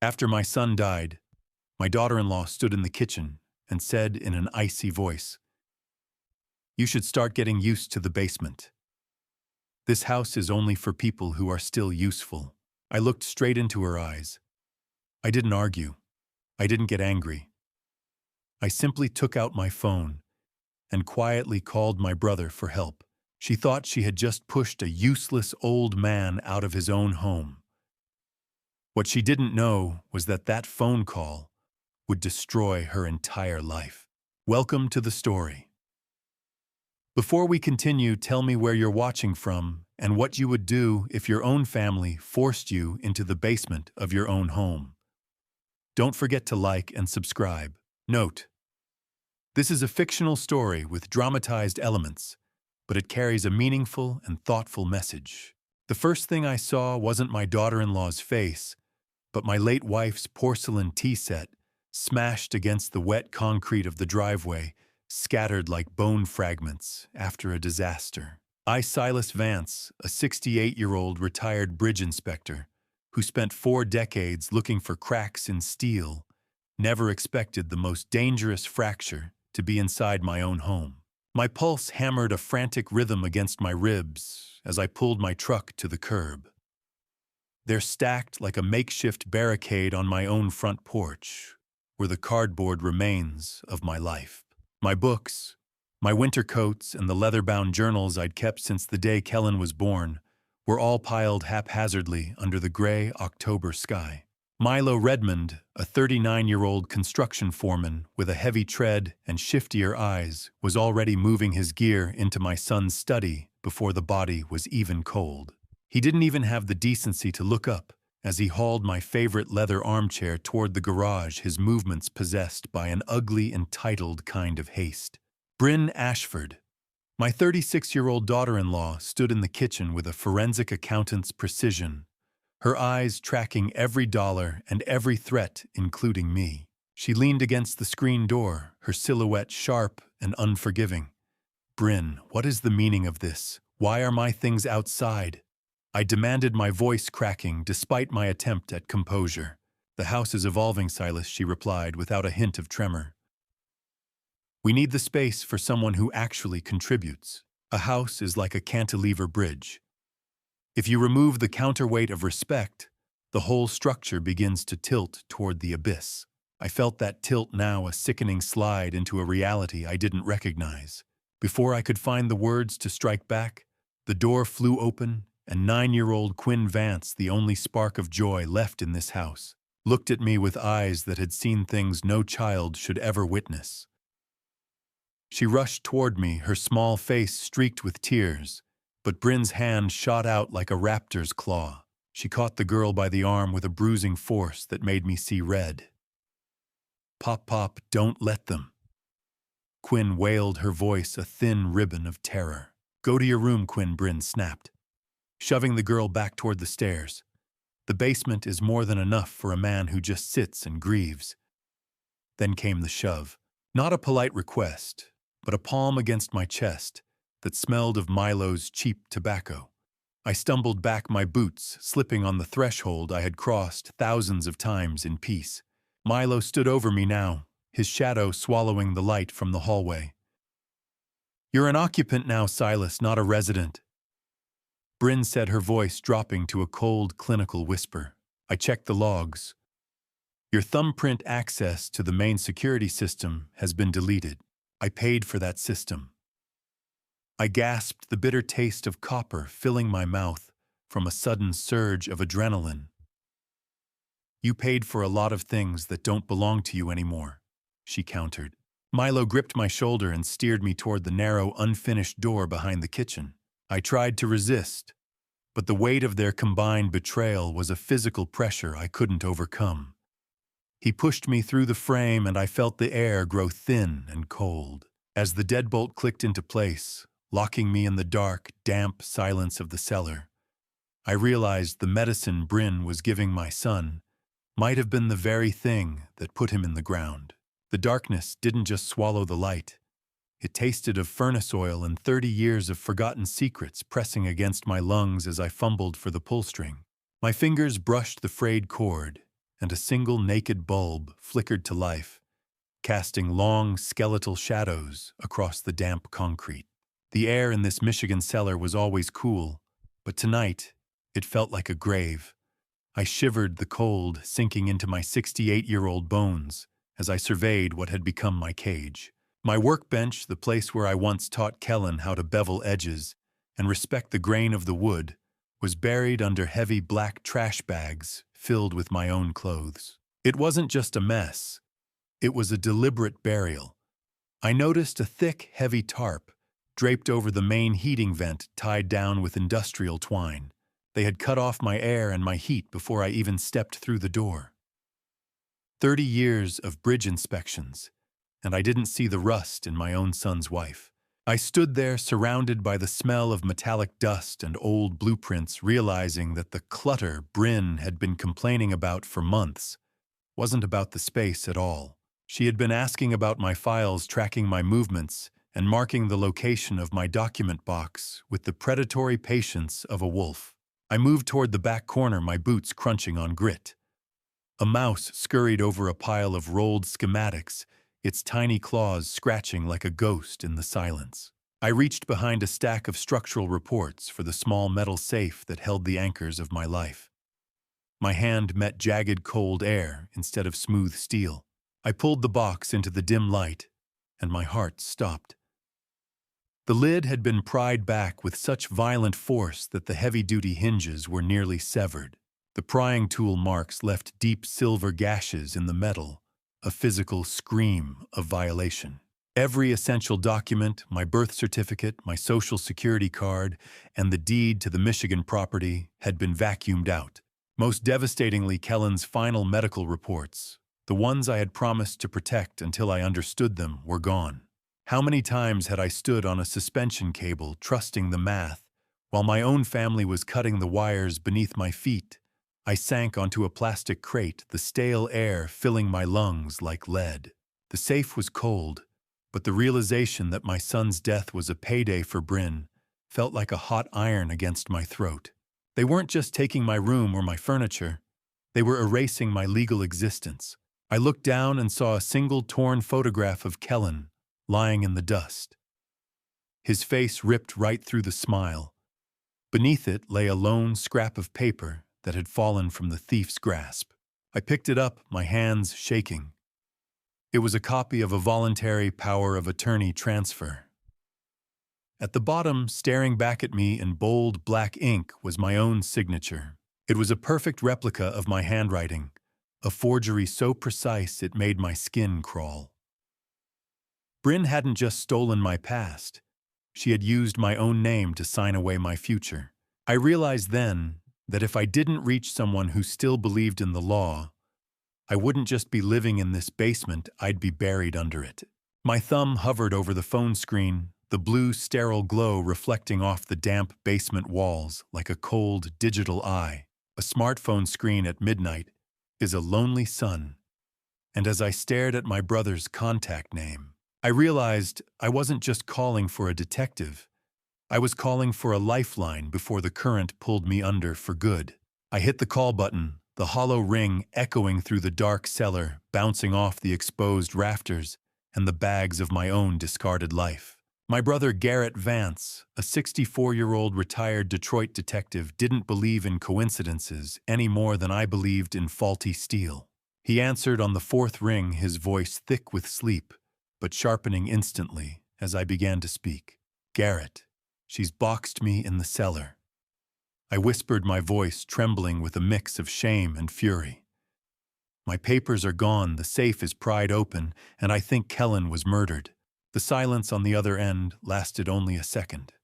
After my son died, my daughter-in-law stood in the kitchen and said in an icy voice, "You should start getting used to the basement. This house is only for people who are still useful." I looked straight into her eyes. I didn't argue. I didn't get angry. I simply took out my phone and quietly called my brother for help. She thought she had just pushed a useless old man out of his own home. What she didn't know was that that phone call would destroy her entire life. Welcome to the story. Before we continue, tell me where you're watching from and what you would do if your own family forced you into the basement of your own home. Don't forget to like and subscribe. Note: this is a fictional story with dramatized elements, but it carries a meaningful and thoughtful message. The first thing I saw wasn't my daughter-in-law's face, but my late wife's porcelain tea set smashed against the wet concrete of the driveway, scattered like bone fragments after a disaster. Silas Vance, a 68-year-old retired bridge inspector who spent 4 decades looking for cracks in steel, never expected the most dangerous fracture to be inside my own home. My pulse hammered a frantic rhythm against my ribs as I pulled my truck to the curb. They're stacked like a makeshift barricade on my own front porch, were the cardboard remains of my life. My books, my winter coats, and the leather-bound journals I'd kept since the day Kellen was born were all piled haphazardly under the gray October sky. Milo Redmond, a 39-year-old construction foreman with a heavy tread and shiftier eyes, was already moving his gear into my son's study before the body was even cold. He didn't even have the decency to look up as he hauled my favorite leather armchair toward the garage, his movements possessed by an ugly, entitled kind of haste. Brin Ashford, my 36-year-old daughter-in-law, stood in the kitchen with a forensic accountant's precision, her eyes tracking every dollar and every threat, including me. She leaned against the screen door, her silhouette sharp and unforgiving. "Brin, what is the meaning of this? Why are my things outside?" I demanded, my voice cracking despite my attempt at composure. "The house is evolving, Silas," she replied without a hint of tremor. "We need the space for someone who actually contributes. A house is like a cantilever bridge. If you remove the counterweight of respect, the whole structure begins to tilt toward the abyss." I felt that tilt now, a sickening slide into a reality I didn't recognize. Before I could find the words to strike back, the door flew open, and 9-year-old Quinn Vance, the only spark of joy left in this house, looked at me with eyes that had seen things no child should ever witness. She rushed toward me, her small face streaked with tears, but Brin's hand shot out like a raptor's claw. She caught the girl by the arm with a bruising force that made me see red. "Pop, Pop, don't let them." Quinn wailed, her voice a thin ribbon of terror. "Go to your room, Quinn," Brin snapped, shoving the girl back toward the stairs. "The basement is more than enough for a man who just sits and grieves." Then came the shove. Not a polite request, but a palm against my chest that smelled of Milo's cheap tobacco. I stumbled back, my boots slipping on the threshold I had crossed thousands of times in peace. Milo stood over me now, his shadow swallowing the light from the hallway. "You're an occupant now, Silas, not a resident," Brin said, her voice dropping to a cold, clinical whisper. I checked the logs. "Your thumbprint access to the main security system has been deleted. I paid for that system." I gasped, the bitter taste of copper filling my mouth from a sudden surge of adrenaline. "You paid for a lot of things that don't belong to you anymore," she countered. Milo gripped my shoulder and steered me toward the narrow, unfinished door behind the kitchen. I tried to resist, but the weight of their combined betrayal was a physical pressure I couldn't overcome. He pushed me through the frame, and I felt the air grow thin and cold. As the deadbolt clicked into place, locking me in the dark, damp silence of the cellar, I realized the medicine Brin was giving my son might have been the very thing that put him in the ground. The darkness didn't just swallow the light. It tasted of furnace oil and 30 years of forgotten secrets pressing against my lungs as I fumbled for the pull string. My fingers brushed the frayed cord, and a single naked bulb flickered to life, casting long skeletal shadows across the damp concrete. The air in this Michigan cellar was always cool, but tonight it felt like a grave. I shivered, the cold sinking into my 68-year-old bones as I surveyed what had become my cage. My workbench, the place where I once taught Kellen how to bevel edges and respect the grain of the wood, was buried under heavy black trash bags filled with my own clothes. It wasn't just a mess. It was a deliberate burial. I noticed a thick, heavy tarp draped over the main heating vent tied down with industrial twine. They had cut off my air and my heat before I even stepped through the door. 30 years of bridge inspections, and I didn't see the rust in my own son's wife. I stood there surrounded by the smell of metallic dust and old blueprints, realizing that the clutter Brin had been complaining about for months wasn't about the space at all. She had been asking about my files, tracking my movements, and marking the location of my document box with the predatory patience of a wolf. I moved toward the back corner, my boots crunching on grit. A mouse scurried over a pile of rolled schematics, its tiny claws scratching like a ghost in the silence. I reached behind a stack of structural reports for the small metal safe that held the anchors of my life. My hand met jagged cold air instead of smooth steel. I pulled the box into the dim light, and my heart stopped. The lid had been pried back with such violent force that the heavy-duty hinges were nearly severed. The prying tool marks left deep silver gashes in the metal, a physical scream of violation. Every essential document, my birth certificate, my social security card, and the deed to the Michigan property, had been vacuumed out. Most devastatingly, Kellen's final medical reports, the ones I had promised to protect until I understood them, were gone. How many times had I stood on a suspension cable, trusting the math, while my own family was cutting the wires beneath my feet? I sank onto a plastic crate, the stale air filling my lungs like lead. The safe was cold, but the realization that my son's death was a payday for Brin felt like a hot iron against my throat. They weren't just taking my room or my furniture. They were erasing my legal existence. I looked down and saw a single torn photograph of Kellen lying in the dust. His face ripped right through the smile. Beneath it lay a lone scrap of paper that had fallen from the thief's grasp. I picked it up, my hands shaking. It was a copy of a voluntary power of attorney transfer. At the bottom, staring back at me in bold black ink, was my own signature. It was a perfect replica of my handwriting, a forgery so precise it made my skin crawl. Brin hadn't just stolen my past. She had used my own name to sign away my future. I realized then that if I didn't reach someone who still believed in the law, I wouldn't just be living in this basement, I'd be buried under it. My thumb hovered over the phone screen, the blue, sterile glow reflecting off the damp basement walls like a cold digital eye. A smartphone screen at midnight is a lonely sun, and as I stared at my brother's contact name, I realized I wasn't just calling for a detective. I was calling for a lifeline before the current pulled me under for good. I hit the call button, the hollow ring echoing through the dark cellar, bouncing off the exposed rafters and the bags of my own discarded life. My brother Garrett Vance, a 64-year-old retired Detroit detective, didn't believe in coincidences any more than I believed in faulty steel. He answered on the fourth ring, his voice thick with sleep, but sharpening instantly as I began to speak. "Garrett, she's boxed me in the cellar." I whispered, my voice trembling with a mix of shame and fury. "My papers are gone, the safe is pried open, and I think Kellen was murdered." The silence on the other end lasted only a second.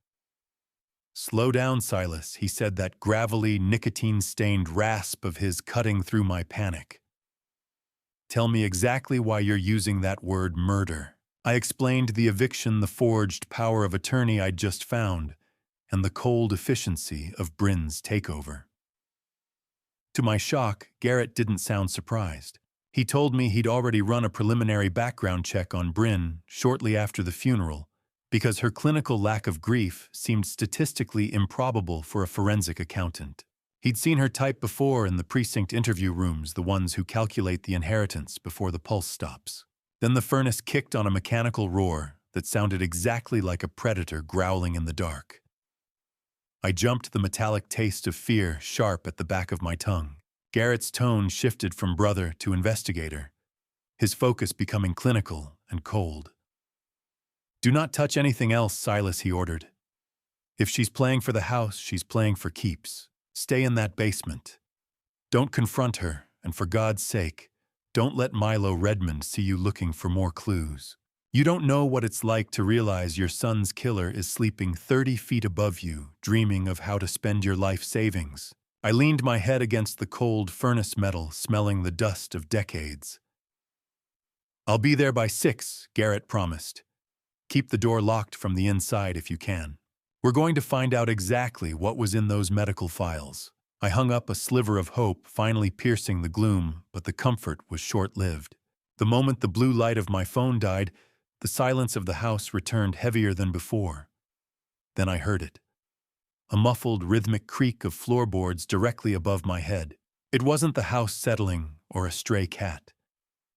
"Slow down, Silas," he said, that gravelly, nicotine-stained rasp of his cutting through my panic. "Tell me exactly why you're using that word murder." I explained the eviction, the forged power of attorney I'd just found, and the cold efficiency of Brin's takeover. To my shock, Garrett didn't sound surprised. He told me he'd already run a preliminary background check on Brin shortly after the funeral, because her clinical lack of grief seemed statistically improbable for a forensic accountant. He'd seen her type before in the precinct interview rooms, the ones who calculate the inheritance before the pulse stops. Then the furnace kicked on a mechanical roar that sounded exactly like a predator growling in the dark. I jumped, the metallic taste of fear sharp at the back of my tongue. Garrett's tone shifted from brother to investigator, his focus becoming clinical and cold. "Do not touch anything else, Silas," he ordered. "If she's playing for the house, she's playing for keeps. Stay in that basement. Don't confront her, and for God's sake, don't let Milo Redmond see you looking for more clues. You don't know what it's like to realize your son's killer is sleeping 30 feet above you, dreaming of how to spend your life savings." I leaned my head against the cold furnace metal, smelling the dust of decades. "I'll be there by 6, Garrett promised. "Keep the door locked from the inside if you can. We're going to find out exactly what was in those medical files." I hung up, a sliver of hope finally piercing the gloom, but the comfort was short-lived. The moment the blue light of my phone died, the silence of the house returned heavier than before. Then I heard it. A muffled, rhythmic creak of floorboards directly above my head. It wasn't the house settling or a stray cat.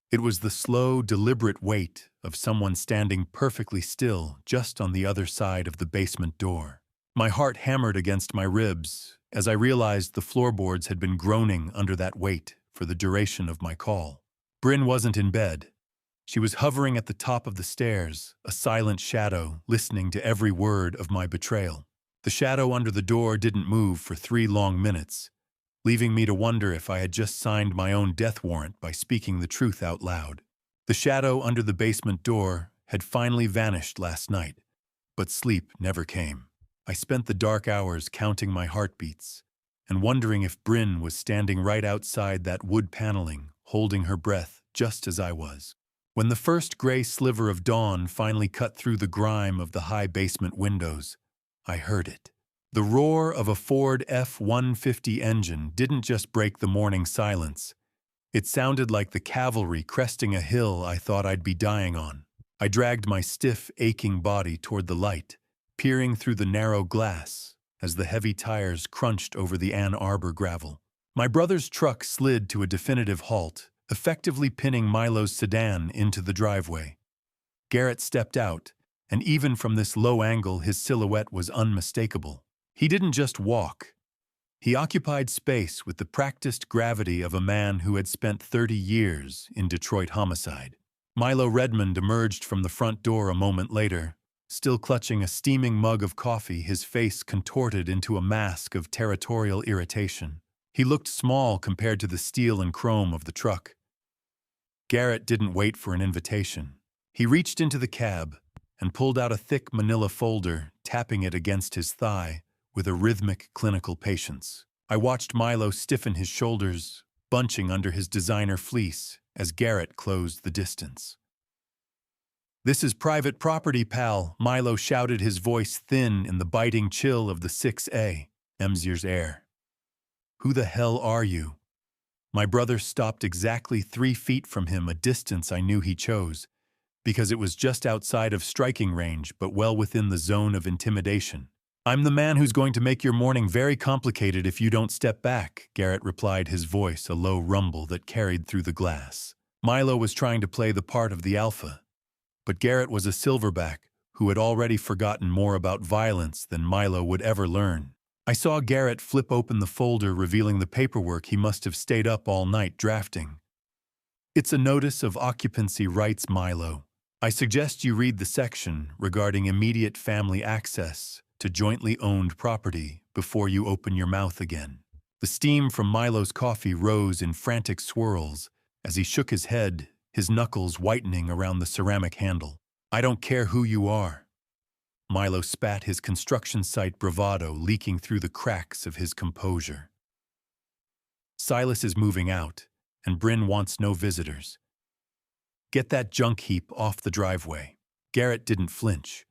It was the slow, deliberate weight of someone standing perfectly still just on the other side of the basement door. My heart hammered against my ribs as I realized the floorboards had been groaning under that weight for the duration of my call. Brin wasn't in bed. She was hovering at the top of the stairs, a silent shadow, listening to every word of my betrayal. The shadow under the door didn't move for 3 long minutes, leaving me to wonder if I had just signed my own death warrant by speaking the truth out loud. The shadow under the basement door had finally vanished last night, but sleep never came. I spent the dark hours counting my heartbeats and wondering if Brin was standing right outside that wood paneling, holding her breath just as I was. When the first gray sliver of dawn finally cut through the grime of the high basement windows, I heard it. The roar of a Ford F-150 engine didn't just break the morning silence. It sounded like the cavalry cresting a hill I thought I'd be dying on. I dragged my stiff, aching body toward the light, peering through the narrow glass as the heavy tires crunched over the Ann Arbor gravel. My brother's truck slid to a definitive halt, effectively pinning Milo's sedan into the driveway. Garrett stepped out, and even from this low angle his silhouette was unmistakable. He didn't just walk. He occupied space with the practiced gravity of a man who had spent 30 years in Detroit homicide. Milo Redmond emerged from the front door a moment later, still clutching a steaming mug of coffee, his face contorted into a mask of territorial irritation. He looked small compared to the steel and chrome of the truck. Garrett didn't wait for an invitation. He reached into the cab and pulled out a thick manila folder, tapping it against his thigh with a rhythmic, clinical patience. I watched Milo stiffen his shoulders, bunching under his designer fleece, as Garrett closed the distance. "This is private property, pal," Milo shouted, his voice thin in the biting chill of the 6A, Emsier's air. "Who the hell are you?" My brother stopped exactly 3 feet from him, a distance I knew he chose, because it was just outside of striking range but well within the zone of intimidation. "I'm the man who's going to make your morning very complicated if you don't step back," Garrett replied, his voice a low rumble that carried through the glass. Milo was trying to play the part of the alpha, but Garrett was a silverback who had already forgotten more about violence than Milo would ever learn. I saw Garrett flip open the folder, revealing the paperwork he must have stayed up all night drafting. "It's a notice of occupancy rights, Milo. I suggest you read the section regarding immediate family access to jointly owned property before you open your mouth again." The steam from Milo's coffee rose in frantic swirls as he shook his head, his knuckles whitening around the ceramic handle. "I don't care who you are." Milo spat, his construction site bravado leaking through the cracks of his composure. "Silas is moving out, and Brin wants no visitors. Get that junk heap off the driveway." Garrett didn't flinch.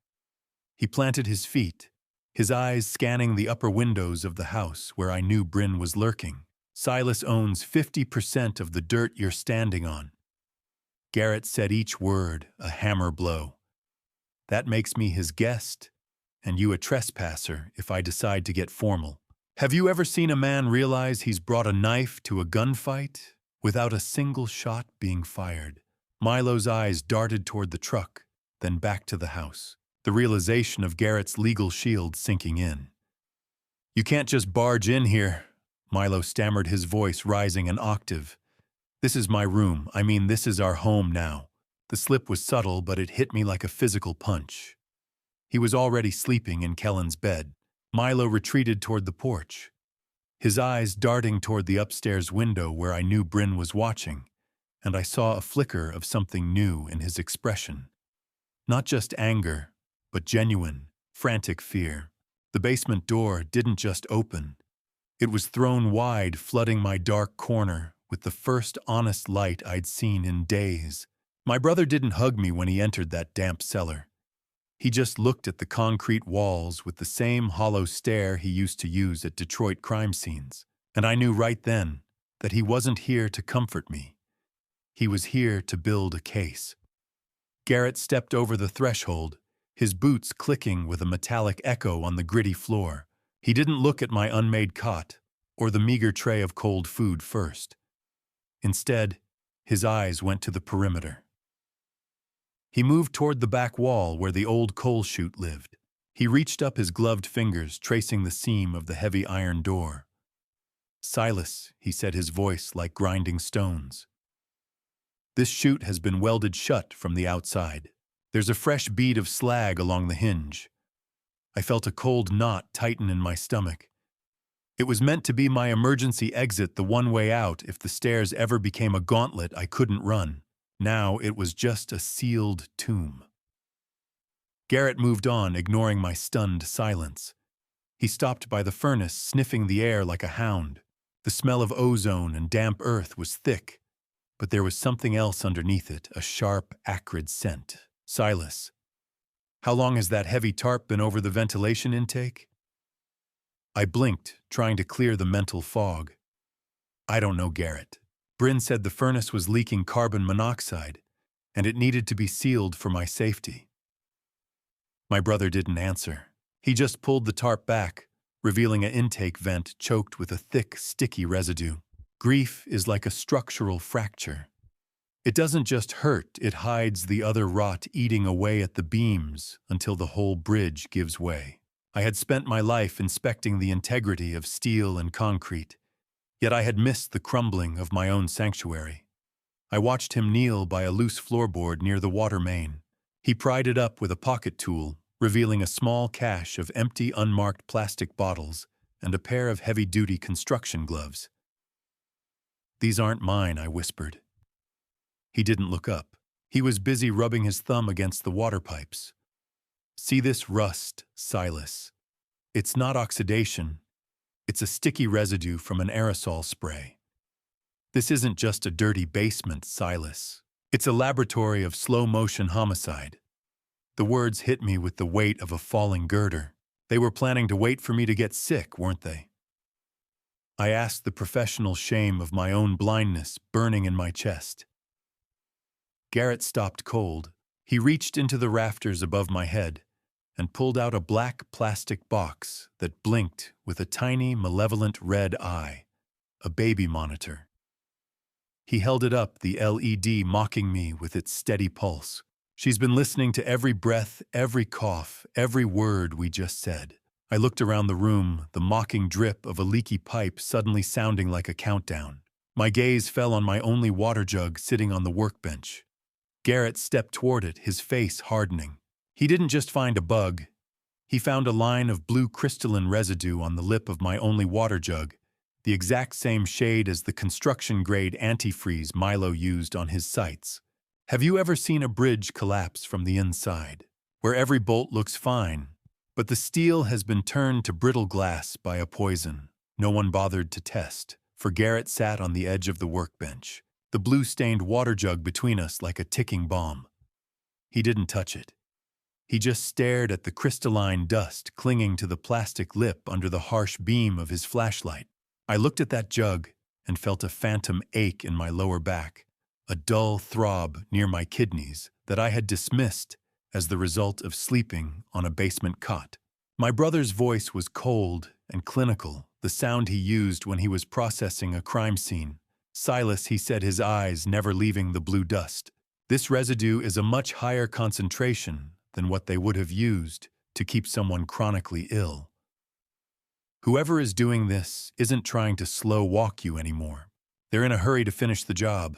He planted his feet, his eyes scanning the upper windows of the house where I knew Brin was lurking. "Silas owns 50% of the dirt you're standing on." Garrett said each word a hammer blow. "That makes me his guest, and you a trespasser if I decide to get formal." Have you ever seen a man realize he's brought a knife to a gunfight without a single shot being fired? Milo's eyes darted toward the truck, then back to the house, the realization of Garrett's legal shield sinking in. "You can't just barge in here," Milo stammered, his voice rising an octave. "This is my room. This is our home now." The slip was subtle, but it hit me like a physical punch. He was already sleeping in Kellen's bed. Milo retreated toward the porch, his eyes darting toward the upstairs window where I knew Brin was watching, and I saw a flicker of something new in his expression. Not just anger, but genuine, frantic fear. The basement door didn't just open. It was thrown wide, flooding my dark corner with the first honest light I'd seen in days. My brother didn't hug me when he entered that damp cellar. He just looked at the concrete walls with the same hollow stare he used to use at Detroit crime scenes, and I knew right then that he wasn't here to comfort me. He was here to build a case. Garrett stepped over the threshold, his boots clicking with a metallic echo on the gritty floor. He didn't look at my unmade cot or the meager tray of cold food first. Instead, his eyes went to the perimeter. He moved toward the back wall where the old coal chute lived. He reached up his gloved fingers, tracing the seam of the heavy iron door. "Silas," he said, his voice like grinding stones. "This chute has been welded shut from the outside. There's a fresh bead of slag along the hinge." I felt a cold knot tighten in my stomach. It was meant to be my emergency exit, the one way out if the stairs ever became a gauntlet I couldn't run. Now it was just a sealed tomb. Garrett moved on, ignoring my stunned silence. He stopped by the furnace, sniffing the air like a hound. The smell of ozone and damp earth was thick, but there was something else underneath it, a sharp, acrid scent. "Silas, how long has that heavy tarp been over the ventilation intake?" I blinked, trying to clear the mental fog. "I don't know, Garrett. Brin said the furnace was leaking carbon monoxide, and it needed to be sealed for my safety." My brother didn't answer. He just pulled the tarp back, revealing an intake vent choked with a thick, sticky residue. Grief is like a structural fracture. It doesn't just hurt, it hides the other rot eating away at the beams until the whole bridge gives way. I had spent my life inspecting the integrity of steel and concrete, yet I had missed the crumbling of my own sanctuary. I watched him kneel by a loose floorboard near the water main. He pried it up with a pocket tool, revealing a small cache of empty, unmarked plastic bottles and a pair of heavy-duty construction gloves. "These aren't mine," I whispered. He didn't look up. He was busy rubbing his thumb against the water pipes. "See this rust, Silas? It's not oxidation. It's a sticky residue from an aerosol spray. This isn't just a dirty basement, Silas. It's a laboratory of slow-motion homicide." The words hit me with the weight of a falling girder. They were planning to wait for me to get sick, weren't they? I asked, the professional shame of my own blindness burning in my chest. Garrett stopped cold. He reached into the rafters above my head and pulled out a black plastic box that blinked with a tiny, malevolent red eye, a baby monitor. He held it up, the LED mocking me with its steady pulse. "She's been listening to every breath, every cough, every word we just said." I looked around the room, the mocking drip of a leaky pipe suddenly sounding like a countdown. My gaze fell on my only water jug sitting on the workbench. Garrett stepped toward it, his face hardening. He didn't just find a bug. He found a line of blue crystalline residue on the lip of my only water jug, the exact same shade as the construction-grade antifreeze Milo used on his sites. Have you ever seen a bridge collapse from the inside, where every bolt looks fine, but the steel has been turned to brittle glass by a poison no one bothered to test? For Garrett sat on the edge of the workbench, the blue-stained water jug between us like a ticking bomb. He didn't touch it. He just stared at the crystalline dust clinging to the plastic lip under the harsh beam of his flashlight. I looked at that jug and felt a phantom ache in my lower back, a dull throb near my kidneys that I had dismissed as the result of sleeping on a basement cot. My brother's voice was cold and clinical, the the sound he used when he was processing a crime scene. Silas, he said, his eyes never leaving the blue dust. This residue is a much higher concentration than what they would have used to keep someone chronically ill. Whoever is doing this isn't trying to slow walk you anymore. They're in a hurry to finish the job.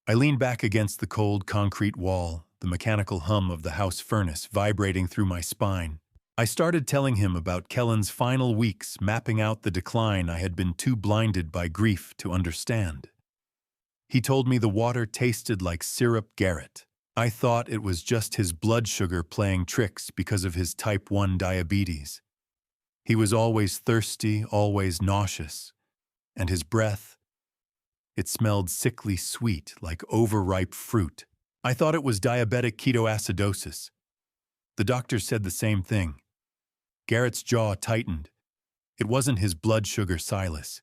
I leaned back against the cold concrete wall, the mechanical hum of the house furnace vibrating through my spine. I started telling him about Kellen's final weeks, mapping out the decline I had been too blinded by grief to understand. He told me the water tasted like syrup. Garrett. I thought it was just his blood sugar playing tricks because of his type 1 diabetes. He was always thirsty, always nauseous, and his breath, it smelled sickly sweet like overripe fruit. I thought it was diabetic ketoacidosis. The doctor said the same thing. Garrett's jaw tightened. It wasn't his blood sugar, Silas.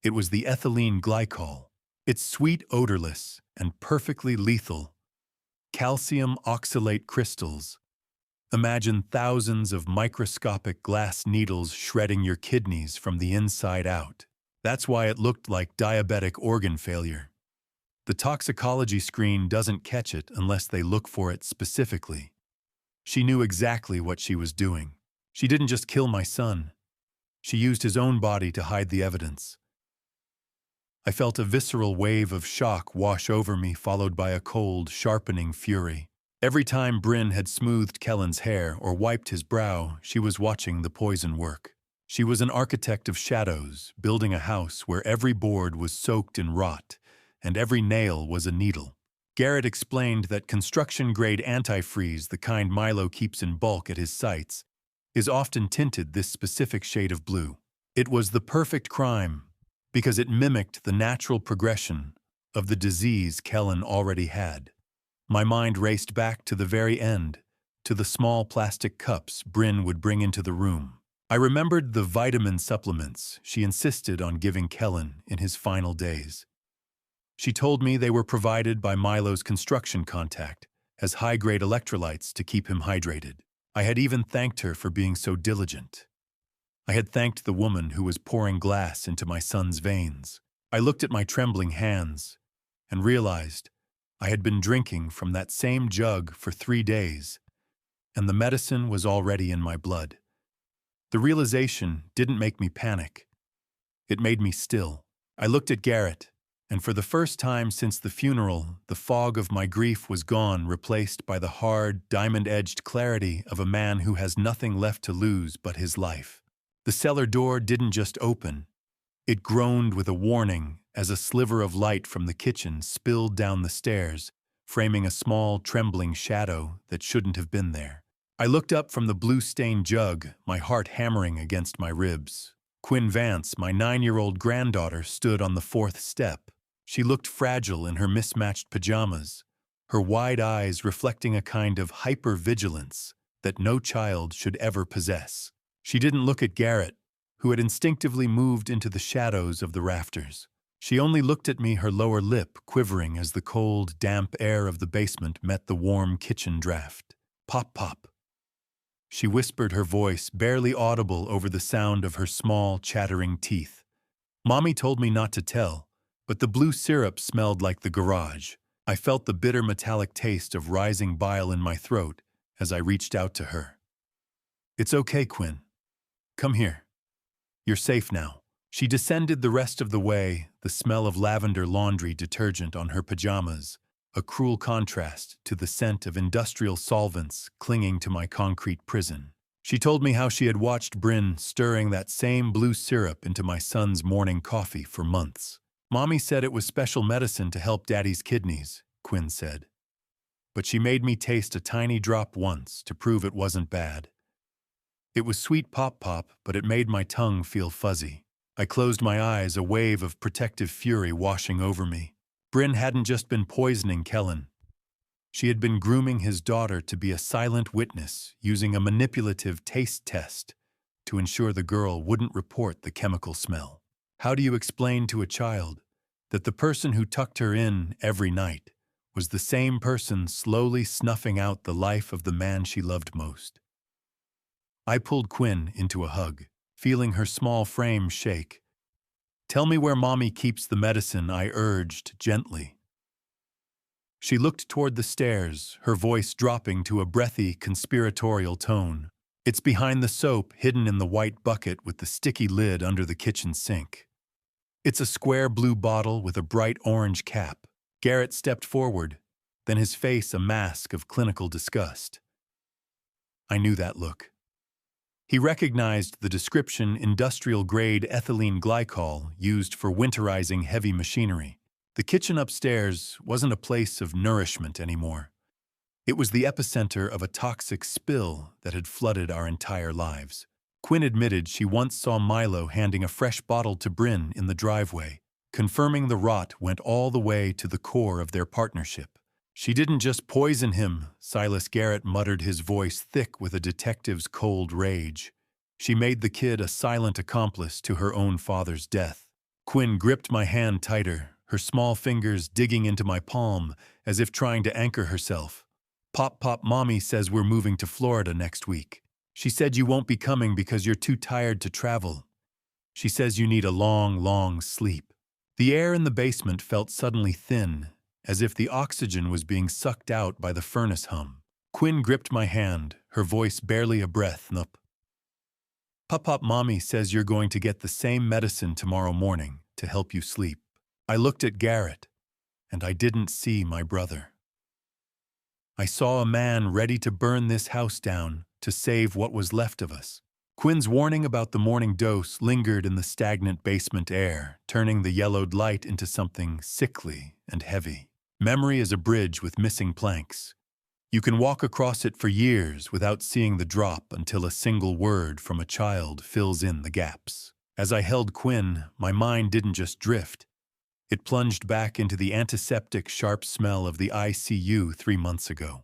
It was the ethylene glycol. It's sweet, odorless, and perfectly lethal. Calcium oxalate crystals. Imagine thousands of microscopic glass needles shredding your kidneys from the inside out. That's why it looked like diabetic organ failure. The toxicology screen doesn't catch it unless they look for it specifically. She knew exactly what she was doing. She didn't just kill my son. She used his own body to hide the evidence. I felt a visceral wave of shock wash over me, followed by a cold, sharpening fury. Every time Brin had smoothed Kellen's hair or wiped his brow, she was watching the poison work. She was an architect of shadows, building a house where every board was soaked in rot and every nail was a needle. Garrett explained that construction-grade antifreeze, the kind Milo keeps in bulk at his sites, is often tinted this specific shade of blue. It was the perfect crime because it mimicked the natural progression of the disease Kellen already had. My mind raced back to the very end, to the small plastic cups Brin would bring into the room. I remembered the vitamin supplements she insisted on giving Kellen in his final days. She told me they were provided by Milo's construction contact as high-grade electrolytes to keep him hydrated. I had even thanked her for being so diligent. I had thanked the woman who was pouring glass into my son's veins. I looked at my trembling hands and realized I had been drinking from that same jug for 3 days, and the medicine was already in my blood. The realization didn't make me panic. It made me still. I looked at Garrett, and for the first time since the funeral, the fog of my grief was gone, replaced by the hard, diamond-edged clarity of a man who has nothing left to lose but his life. The cellar door didn't just open. It groaned with a warning as a sliver of light from the kitchen spilled down the stairs, framing a small, trembling shadow that shouldn't have been there. I looked up from the blue-stained jug, my heart hammering against my ribs. Quinn Vance, my 9-year-old granddaughter, stood on the 4th step. She looked fragile in her mismatched pajamas, her wide eyes reflecting a kind of hyper-vigilance that no child should ever possess. She didn't look at Garrett, who had instinctively moved into the shadows of the rafters. She only looked at me, her lower lip quivering as the cold, damp air of the basement met the warm kitchen draft. Pop, pop. She whispered, her voice barely audible over the sound of her small, chattering teeth. Mommy told me not to tell, but the blue syrup smelled like the garage. I felt the bitter metallic taste of rising bile in my throat as I reached out to her. It's okay, Quinn. Come here. You're safe now. She descended the rest of the way, the smell of lavender laundry detergent on her pajamas, a cruel contrast to the scent of industrial solvents clinging to my concrete prison. She told me how she had watched Brin stirring that same blue syrup into my son's morning coffee for months. Mommy said it was special medicine to help Daddy's kidneys, Quinn said. But she made me taste a tiny drop once to prove it wasn't bad. It was sweet pop-pop, but it made my tongue feel fuzzy. I closed my eyes, a wave of protective fury washing over me. Brin hadn't just been poisoning Kellen. She had been grooming his daughter to be a silent witness, using a manipulative taste test to ensure the girl wouldn't report the chemical smell. How do you explain to a child that the person who tucked her in every night was the same person slowly snuffing out the life of the man she loved most? I pulled Quinn into a hug. feeling her small frame shake. "Tell me where Mommy keeps the medicine," I urged gently. She looked toward the stairs, her voice dropping to a breathy, conspiratorial tone. "It's behind the soap, hidden in the white bucket with the sticky lid under the kitchen sink. It's a square blue bottle with a bright orange cap." Garrett stepped forward, then his face a mask of clinical disgust. I knew that look. He recognized the description: industrial-grade ethylene glycol used for winterizing heavy machinery. The kitchen upstairs wasn't a place of nourishment anymore. It was the epicenter of a toxic spill that had flooded our entire lives. Quinn admitted she once saw Milo handing a fresh bottle to Brin in the driveway, confirming the rot went all the way to the core of their partnership. "She didn't just poison him," Silas Garrett muttered, his voice thick with a detective's cold rage. "She made the kid a silent accomplice to her own father's death." Quinn gripped my hand tighter, her small fingers digging into my palm as if trying to anchor herself. "Pop, Mommy says we're moving to Florida next week. She said you won't be coming because you're too tired to travel. She says you need a long, long sleep." The air in the basement felt suddenly thin, as if the oxygen was being sucked out by the furnace hum. Quinn gripped my hand, her voice barely a breath. "Nup. Pop, Mommy says you're going to get the same medicine tomorrow morning to help you sleep." I looked at Garrett, and I didn't see my brother. I saw a man ready to burn this house down to save what was left of us. Quinn's warning about the morning dose lingered in the stagnant basement air, turning the yellowed light into something sickly and heavy. Memory is a bridge with missing planks. You can walk across it for years without seeing the drop until a single word from a child fills in the gaps. As I held Quinn, my mind didn't just drift. It plunged back into the antiseptic, sharp smell of the ICU 3 months ago.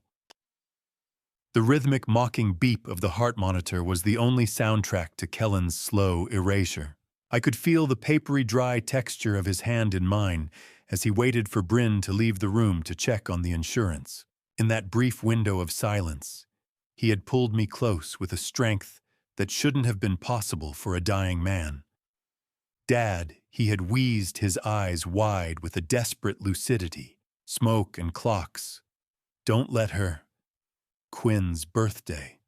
The rhythmic, mocking beep of the heart monitor was the only soundtrack to Kellen's slow erasure. I could feel the papery, dry texture of his hand in mine as he waited for Brin to leave the room to check on the insurance. In that brief window of silence, he had pulled me close with a strength that shouldn't have been possible for a dying man. "Dad," he had wheezed, his eyes wide with a desperate lucidity. "Smoke and clocks. Don't let her." Quinn's birthday.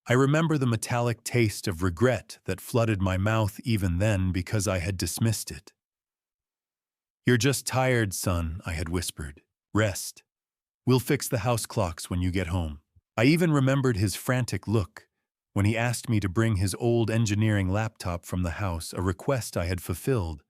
I remember the metallic taste of regret that flooded my mouth even then because I had dismissed it. "You're just tired, son," I had whispered. "Rest. We'll fix the house clocks when you get home." I even remembered his frantic look when he asked me to bring his old engineering laptop from the house, a request I had fulfilled,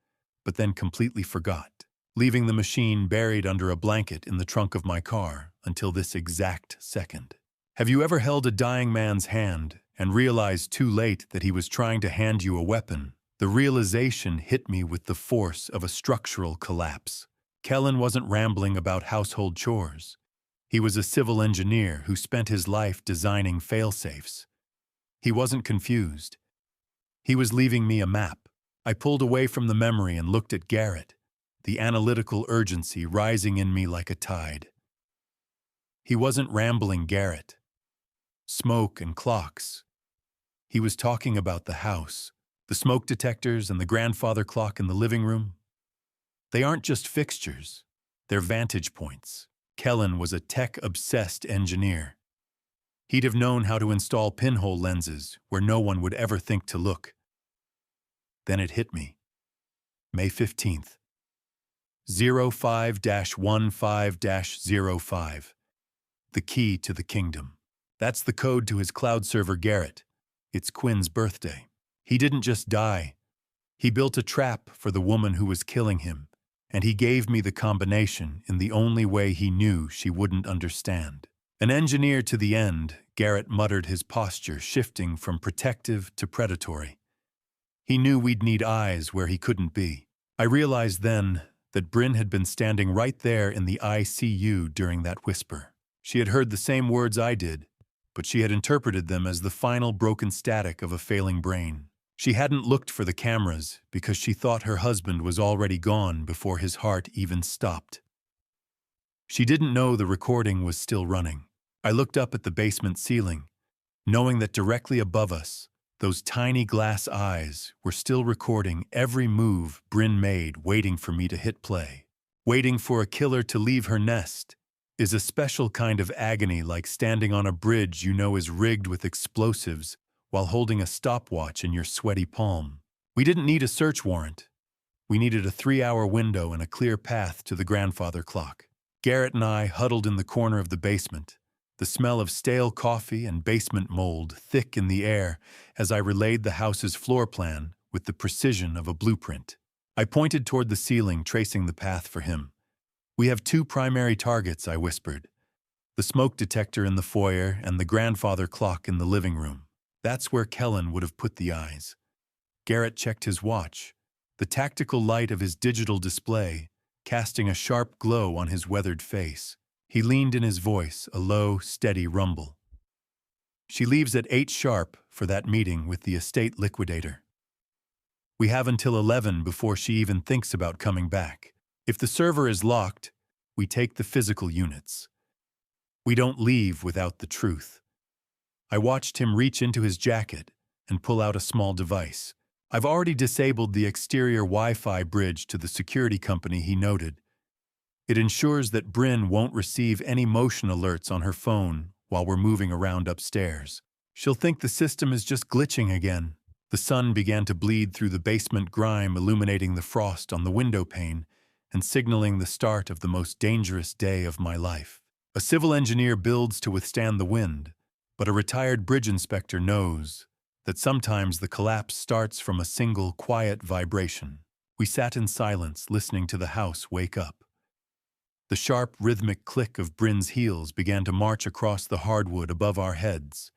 but then completely forgot, leaving the machine buried under a blanket in the trunk of my car until this exact second. Have you ever held a dying man's hand and realized too late that he was trying to hand you a weapon? The realization hit me with the force of a structural collapse. Kellen wasn't rambling about household chores. He was a civil engineer who spent his life designing fail-safes. He wasn't confused. He was leaving me a map. I pulled away from the memory and looked at Garrett, the analytical urgency rising in me like a tide. He wasn't rambling, Garrett. Smoke and clocks. He was talking about the house, the smoke detectors and the grandfather clock in the living room. They aren't just fixtures, they're vantage points. Kellen was a tech-obsessed engineer. He'd have known how to install pinhole lenses where no one would ever think to look. Then it hit me. May 15th. 05-15-05. The key to the kingdom. That's the code to his cloud server, Garrett. It's Quinn's birthday. He didn't just die. He built a trap for the woman who was killing him, and he gave me the combination in the only way he knew she wouldn't understand. An engineer to the end, Garrett muttered, his posture shifting from protective to predatory. He knew we'd need eyes where he couldn't be. I realized then that Brin had been standing right there in the ICU during that whisper. She had heard the same words I did, but she had interpreted them as the final broken static of a failing brain. She hadn't looked for the cameras because she thought her husband was already gone before his heart even stopped. She didn't know the recording was still running. I looked up at the basement ceiling, knowing that directly above us, Those tiny glass eyes were still recording every move Brin made, waiting for me to hit play. Waiting for a killer to leave her nest is a special kind of agony, like standing on a bridge you know is rigged with explosives while holding a stopwatch in your sweaty palm. We didn't need a search warrant. We needed a 3-hour window and a clear path to the grandfather clock. Garrett and I huddled in the corner of the basement, the smell of stale coffee and basement mold thick in the air as I relayed the house's floor plan with the precision of a blueprint. I pointed toward the ceiling, tracing the path for him. "We have 2 primary targets," I whispered. "The smoke detector in the foyer and the grandfather clock in the living room. That's where Kellen would have put the eyes." Garrett checked his watch, the tactical light of his digital display casting a sharp glow on his weathered face. He leaned in his voice, a low, steady rumble. "She leaves at 8 sharp for that meeting with the estate liquidator. We have until 11 before she even thinks about coming back. If the server is locked, we take the physical units. We don't leave without the truth." I watched him reach into his jacket and pull out a small device. "I've already disabled the exterior Wi-Fi bridge to the security company," he noted. "It ensures that Brin won't receive any motion alerts on her phone while we're moving around upstairs. She'll think the system is just glitching again." The sun began to bleed through the basement grime, illuminating the frost on the window pane and signaling the start of the most dangerous day of my life. A civil engineer builds to withstand the wind, but a retired bridge inspector knows that sometimes the collapse starts from a single quiet vibration. We sat in silence, listening to the house wake up. The sharp, rhythmic click of Brin's heels began to march across the hardwood above our heads,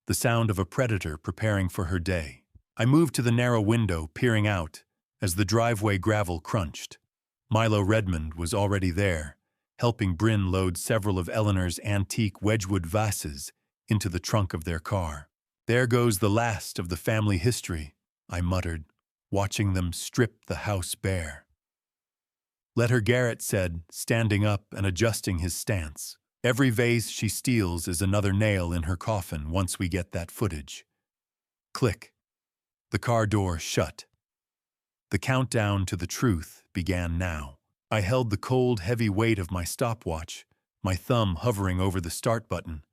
the sound of a predator preparing for her day. I moved to the narrow window, peering out as the driveway gravel crunched. Milo Redmond was already there, helping Brin load several of Eleanor's antique Wedgwood vases into the trunk of their car. "There goes the last of the family history," I muttered, watching them strip the house bare. "Let her," Garrett said, standing up and adjusting his stance. "Every vase she steals is another nail in her coffin once we get that footage." Click. The car door shut. The countdown to the truth began now. I held the cold, heavy weight of my stopwatch, my thumb hovering over the start button.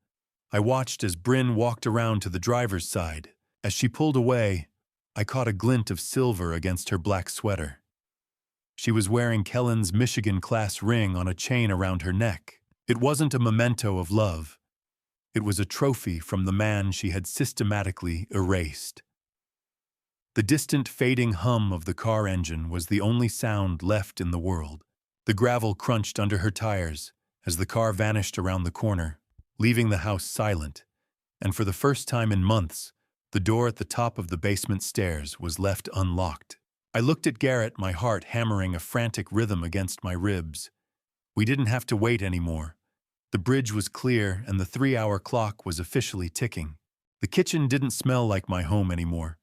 I watched as Brin walked around to the driver's side. As she pulled away, I caught a glint of silver against her black sweater. She was wearing Kellen's Michigan-class ring on a chain around her neck. It wasn't a memento of love. It was a trophy from the man she had systematically erased. The distant, fading hum of the car engine was the only sound left in the world. The gravel crunched under her tires as the car vanished around the corner, leaving the house silent, and for the first time in months, the door at the top of the basement stairs was left unlocked. I looked at Garrett, my heart hammering a frantic rhythm against my ribs. We didn't have to wait anymore. The bridge was clear, and the 3-hour clock was officially ticking. The kitchen didn't smell like my home anymore.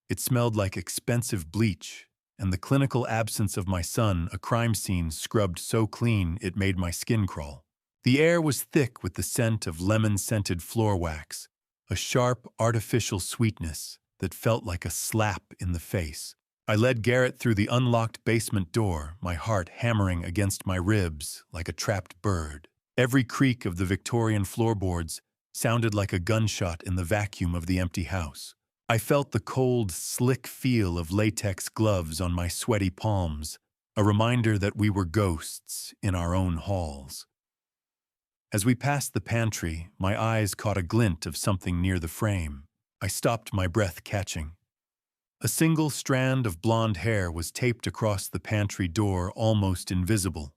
It smelled like expensive bleach, and the clinical absence of my son, a crime scene scrubbed so clean it made my skin crawl. The air was thick with the scent of lemon-scented floor wax, a sharp, artificial sweetness that felt like a slap in the face. I led Garrett through the unlocked basement door, my heart hammering against my ribs like a trapped bird. Every creak of the Victorian floorboards sounded like a gunshot in the vacuum of the empty house. I felt the cold, slick feel of latex gloves on my sweaty palms, a reminder that we were ghosts in our own halls. As we passed the pantry, my eyes caught a glint of something near the frame. I stopped, my breath catching. A single strand of blonde hair was taped across the pantry door, almost invisible.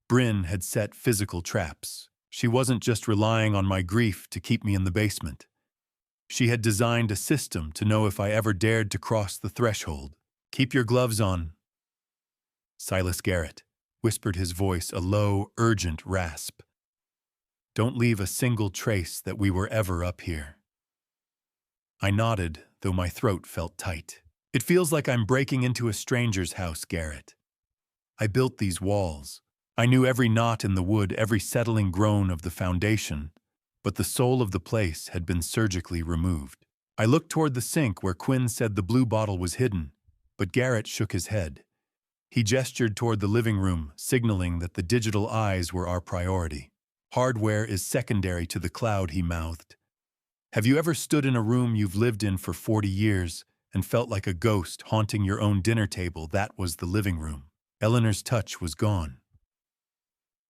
Brin had set physical traps. She wasn't just relying on my grief to keep me in the basement. She had designed a system to know if I ever dared to cross the threshold. "Keep your gloves on." "Silas Garrett," whispered his voice, a low, urgent rasp. "Don't leave a single trace that we were ever up here." I nodded, though my throat felt tight. "It feels like I'm breaking into a stranger's house, Garrett. I built these walls. I knew every knot in the wood, every settling groan of the foundation, but the soul of the place had been surgically removed. I looked toward the sink where Quinn said the blue bottle was hidden, but Garrett shook his head. He gestured toward the living room, signaling that the digital eyes were our priority. Hardware is secondary to the cloud, he mouthed. Have you ever stood in a room you've lived in for 40 years and felt like a ghost haunting your own dinner table? That was the living room. Eleanor's touch was gone.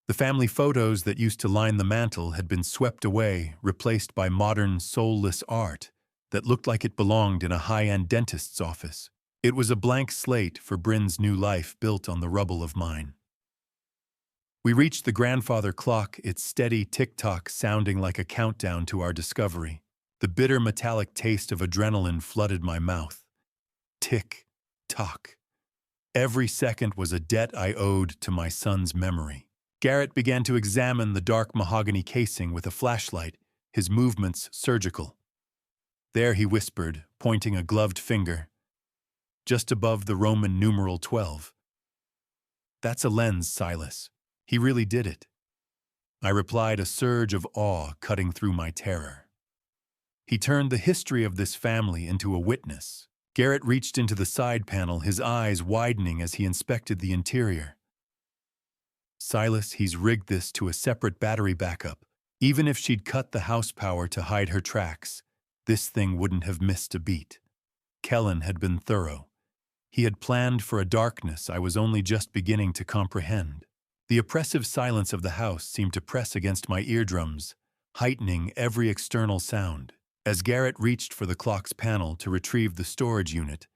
The family photos that used to line the mantel had been swept away, replaced by modern, soulless art that looked like it belonged in a high-end dentist's office. It was a blank slate for Brin's new life built on the rubble of mine. We reached the grandfather clock, its steady tick-tock sounding like a countdown to our discovery. The bitter metallic taste of adrenaline flooded my mouth. Tick-tock. Every second was a debt I owed to my son's memory. Garrett began to examine the dark mahogany casing with a flashlight, his movements surgical. There, he whispered, pointing a gloved finger, just above the Roman numeral 12. That's a lens, Silas. He really did it. I replied, a surge of awe cutting through my terror. He turned the history of this family into a witness. Garrett reached into the side panel, his eyes widening as he inspected the interior. Silas, he's rigged this to a separate battery backup. Even if she'd cut the house power to hide her tracks, this thing wouldn't have missed a beat. Kellen had been thorough. He had planned for a darkness I was only just beginning to comprehend. The oppressive silence of the house seemed to press against my eardrums, heightening every external sound. As Garrett reached for the clock's panel to retrieve the storage unit,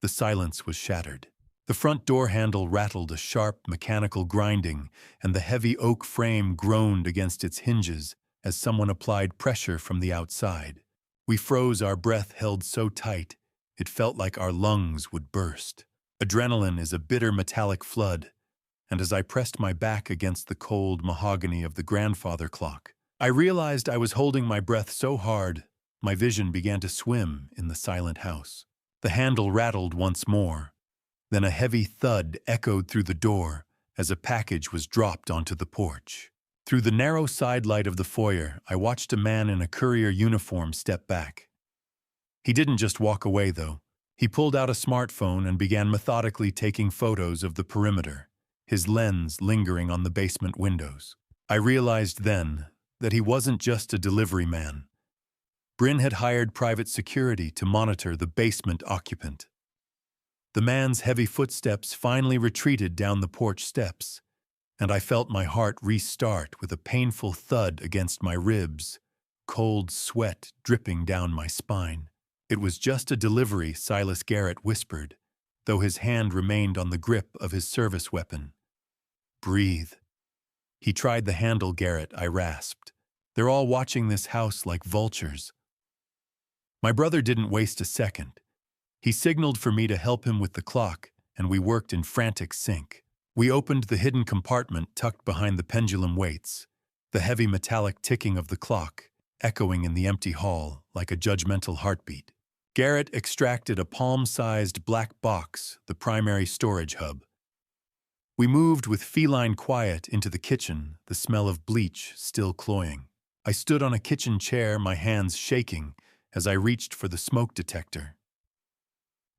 the silence was shattered. The front door handle rattled a sharp mechanical grinding, and the heavy oak frame groaned against its hinges as someone applied pressure from the outside. We froze, our breath held so tight, it felt like our lungs would burst. Adrenaline is a bitter metallic flood, and as I pressed my back against the cold mahogany of the grandfather clock, I realized I was holding my breath so hard, my vision began to swim in the silent house. The handle rattled once more. Then a heavy thud echoed through the door as a package was dropped onto the porch. Through the narrow sidelight of the foyer, I watched a man in a courier uniform step back. He didn't just walk away, though. He pulled out a smartphone and began methodically taking photos of the perimeter, his lens lingering on the basement windows. I realized then that he wasn't just a delivery man. Brin had hired private security to monitor the basement occupant. The man's heavy footsteps finally retreated down the porch steps, and I felt my heart restart with a painful thud against my ribs, cold sweat dripping down my spine. It was just a delivery, Silas Garrett whispered, though his hand remained on the grip of his service weapon. Breathe. He tried the handle, Garrett, I rasped. They're all watching this house like vultures. My brother didn't waste a second. He signaled for me to help him with the clock, and we worked in frantic sync. We opened the hidden compartment tucked behind the pendulum weights, the heavy metallic ticking of the clock echoing in the empty hall like a judgmental heartbeat. Garrett extracted a palm-sized black box, the primary storage hub. We moved with feline quiet into the kitchen, the smell of bleach still cloying. I stood on a kitchen chair, my hands shaking, as I reached for the smoke detector.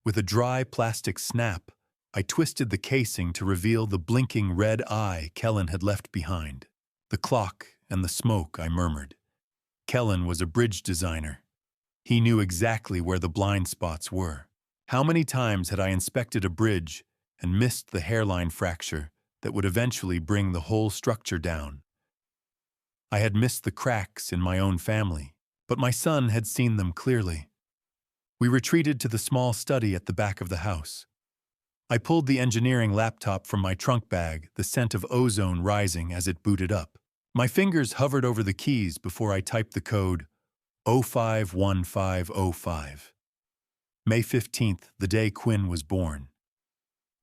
With a dry plastic snap, I twisted the casing to reveal the blinking red eye Kellen had left behind. The clock and the smoke, I murmured. Kellen was a bridge designer. He knew exactly where the blind spots were. How many times had I inspected a bridge and missed the hairline fracture that would eventually bring the whole structure down? I had missed the cracks in my own family, but my son had seen them clearly. We retreated to the small study at the back of the house. I pulled the engineering laptop from my trunk bag, the scent of ozone rising as it booted up. My fingers hovered over the keys before I typed the code 051505. May 15th, the day Quinn was born.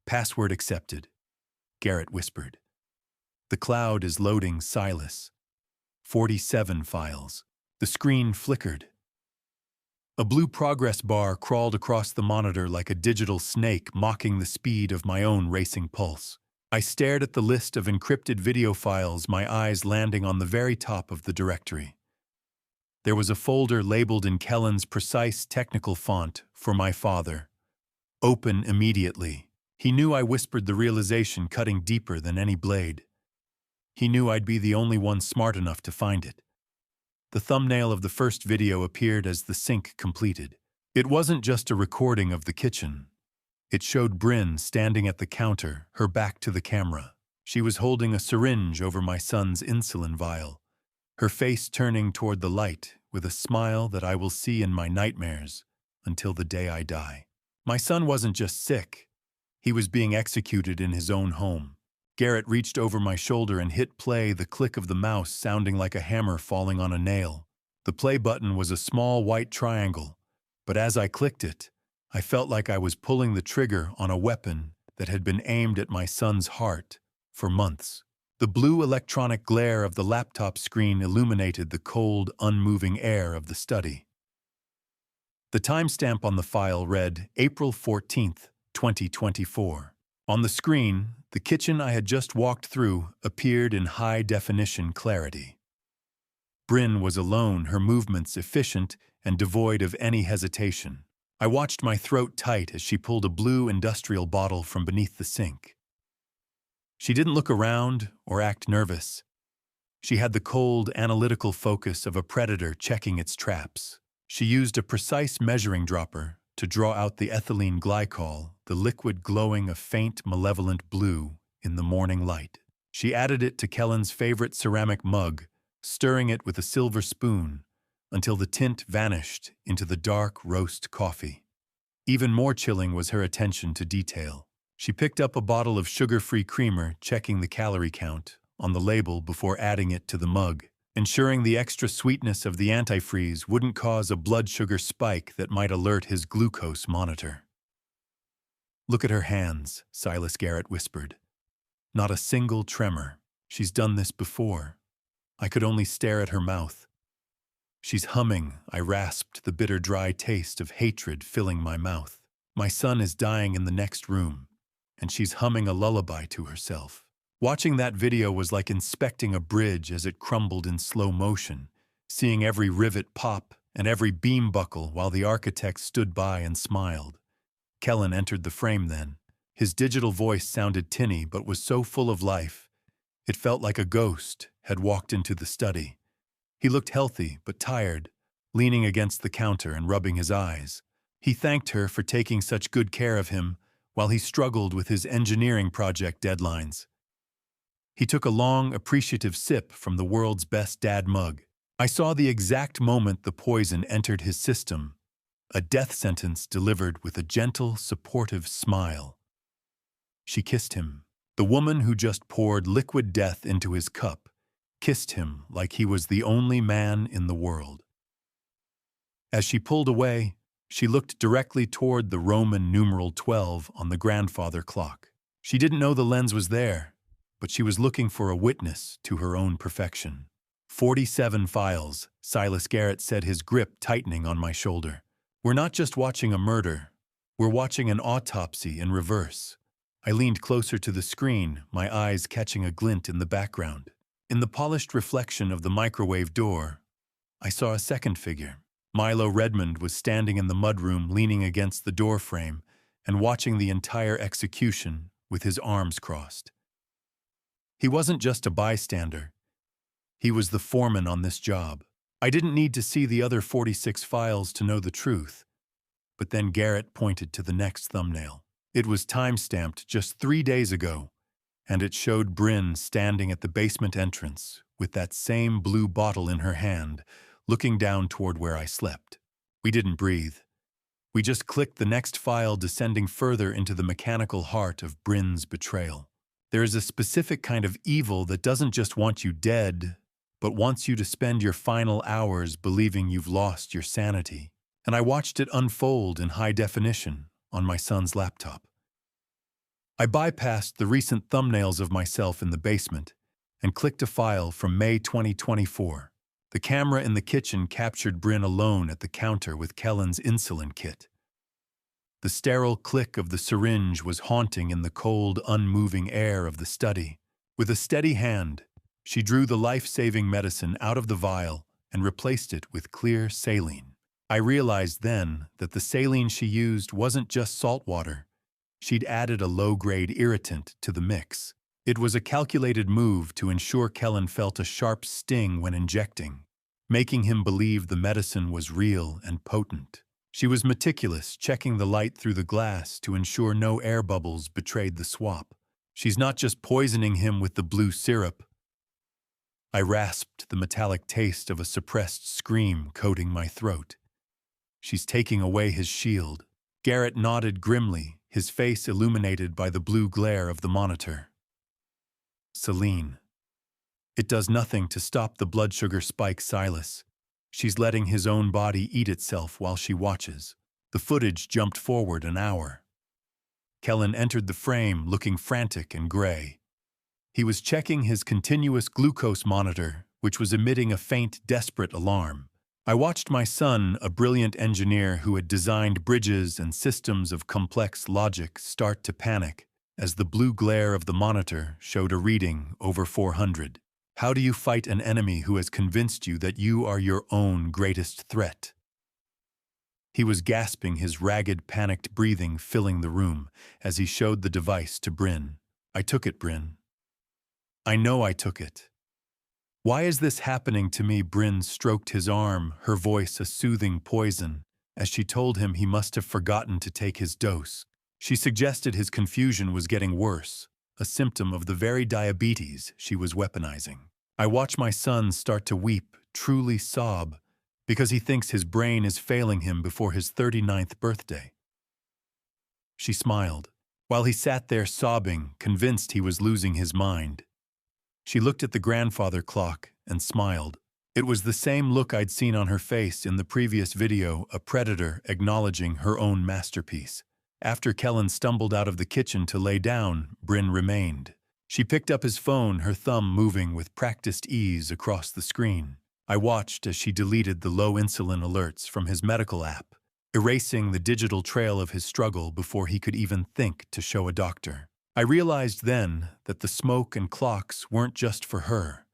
Password accepted, Garrett whispered. The cloud is loading, Silas. 47 files. The screen flickered. A blue progress bar crawled across the monitor like a digital snake, mocking the speed of my own racing pulse. I stared at the list of encrypted video files, my eyes landing on the very top of the directory. There was a folder labeled in Kellen's precise technical font for my father. Open immediately. He knew I whispered the realization cutting deeper than any blade. He knew I'd be the only one smart enough to find it. The thumbnail of the first video appeared as the sync completed. It wasn't just a recording of the kitchen. It showed Brin standing at the counter, her back to the camera. She was holding a syringe over my son's insulin vial, her face turning toward the light with a smile that I will see in my nightmares until the day I die. My son wasn't just sick. He was being executed in his own home. Garrett reached over my shoulder and hit play, the click of the mouse sounding like a hammer falling on a nail. The play button was a small white triangle, but as I clicked it, I felt like I was pulling the trigger on a weapon that had been aimed at my son's heart for months. The blue electronic glare of the laptop screen illuminated the cold, unmoving air of the study. The timestamp on the file read April 14th, 2024. On the screen, the kitchen I had just walked through appeared in high-definition clarity. Brin was alone, her movements efficient and devoid of any hesitation. I watched my throat tight as she pulled a blue industrial bottle from beneath the sink. She didn't look around or act nervous. She had the cold, analytical focus of a predator checking its traps. She used a precise measuring dropper to draw out the ethylene glycol, the liquid glowing a faint, malevolent blue in the morning light. She added it to Kellen's favorite ceramic mug, stirring it with a silver spoon until the tint vanished into the dark roast coffee. Even more chilling was her attention to detail. She picked up a bottle of sugar-free creamer, checking the calorie count on the label before adding it to the mug, ensuring the extra sweetness of the antifreeze wouldn't cause a blood sugar spike that might alert his glucose monitor. "Look at her hands," Silas Garrett whispered. "Not a single tremor. She's done this before." I could only stare at her mouth. "She's humming," I rasped, the bitter, dry taste of hatred filling my mouth. "My son is dying in the next room, and she's humming a lullaby to herself." Watching that video was like inspecting a bridge as it crumbled in slow motion, seeing every rivet pop and every beam buckle while the architect stood by and smiled. Kellen entered the frame then. His digital voice sounded tinny but was so full of life, it felt like a ghost had walked into the study. He looked healthy but tired, leaning against the counter and rubbing his eyes. He thanked her for taking such good care of him while he struggled with his engineering project deadlines. He took a long, appreciative sip from the world's best dad mug. I saw the exact moment the poison entered his system, a death sentence delivered with a gentle, supportive smile. She kissed him. The woman who just poured liquid death into his cup kissed him like he was the only man in the world. As she pulled away, she looked directly toward the Roman numeral 12 on the grandfather clock. She didn't know the lens was there, but she was looking for a witness to her own perfection. 47 files, Silas Garrett said, his grip tightening on my shoulder. "We're not just watching a murder, we're watching an autopsy in reverse." I leaned closer to the screen, my eyes catching a glint in the background. In the polished reflection of the microwave door, I saw a second figure. Milo Redmond was standing in the mudroom, leaning against the doorframe and watching the entire execution with his arms crossed. He wasn't just a bystander. He was the foreman on this job. I didn't need to see the other 46 files to know the truth. But then Garrett pointed to the next thumbnail. It was time-stamped just 3 days ago, and it showed Brin standing at the basement entrance with that same blue bottle in her hand, looking down toward where I slept. We didn't breathe. We just clicked the next file, descending further into the mechanical heart of Brin's betrayal. There is a specific kind of evil that doesn't just want you dead, but wants you to spend your final hours believing you've lost your sanity. And I watched it unfold in high definition on my son's laptop. I bypassed the recent thumbnails of myself in the basement and clicked a file from May 2024. The camera in the kitchen captured Brin alone at the counter with Kellen's insulin kit. The sterile click of the syringe was haunting in the cold, unmoving air of the study. With a steady hand, she drew the life-saving medicine out of the vial and replaced it with clear saline. I realized then that the saline she used wasn't just salt water. She'd added a low-grade irritant to the mix. It was a calculated move to ensure Kellen felt a sharp sting when injecting, making him believe the medicine was real and potent. She was meticulous, checking the light through the glass to ensure no air bubbles betrayed the swap. She's not just poisoning him with the blue syrup. I rasped the metallic taste of a suppressed scream coating my throat. She's taking away his shield. Garrett nodded grimly, his face illuminated by the blue glare of the monitor. Celine. It does nothing to stop the blood sugar spike, Silas. She's letting his own body eat itself while she watches. The footage jumped forward an hour. Kellen entered the frame looking frantic and gray. He was checking his continuous glucose monitor, which was emitting a faint, desperate alarm. I watched my son, a brilliant engineer who had designed bridges and systems of complex logic, start to panic as the blue glare of the monitor showed a reading over 400. How do you fight an enemy who has convinced you that you are your own greatest threat? He was gasping, his ragged, panicked breathing filling the room as he showed the device to Brin. I took it, Brin. I know I took it. Why is this happening to me? Brin stroked his arm, her voice a soothing poison, as she told him he must have forgotten to take his dose. She suggested his confusion was getting worse, a symptom of the very diabetes she was weaponizing. I watch my son start to weep, truly sob, because he thinks his brain is failing him before his 39th birthday. She smiled, while he sat there sobbing, convinced he was losing his mind. She looked at the grandfather clock and smiled. It was the same look I'd seen on her face in the previous video, a predator acknowledging her own masterpiece. After Kellen stumbled out of the kitchen to lay down, Brin remained. She picked up his phone, her thumb moving with practiced ease across the screen. I watched as she deleted the low insulin alerts from his medical app, erasing the digital trail of his struggle before he could even think to show a doctor. I realized then that the smoke and clocks weren't just for her.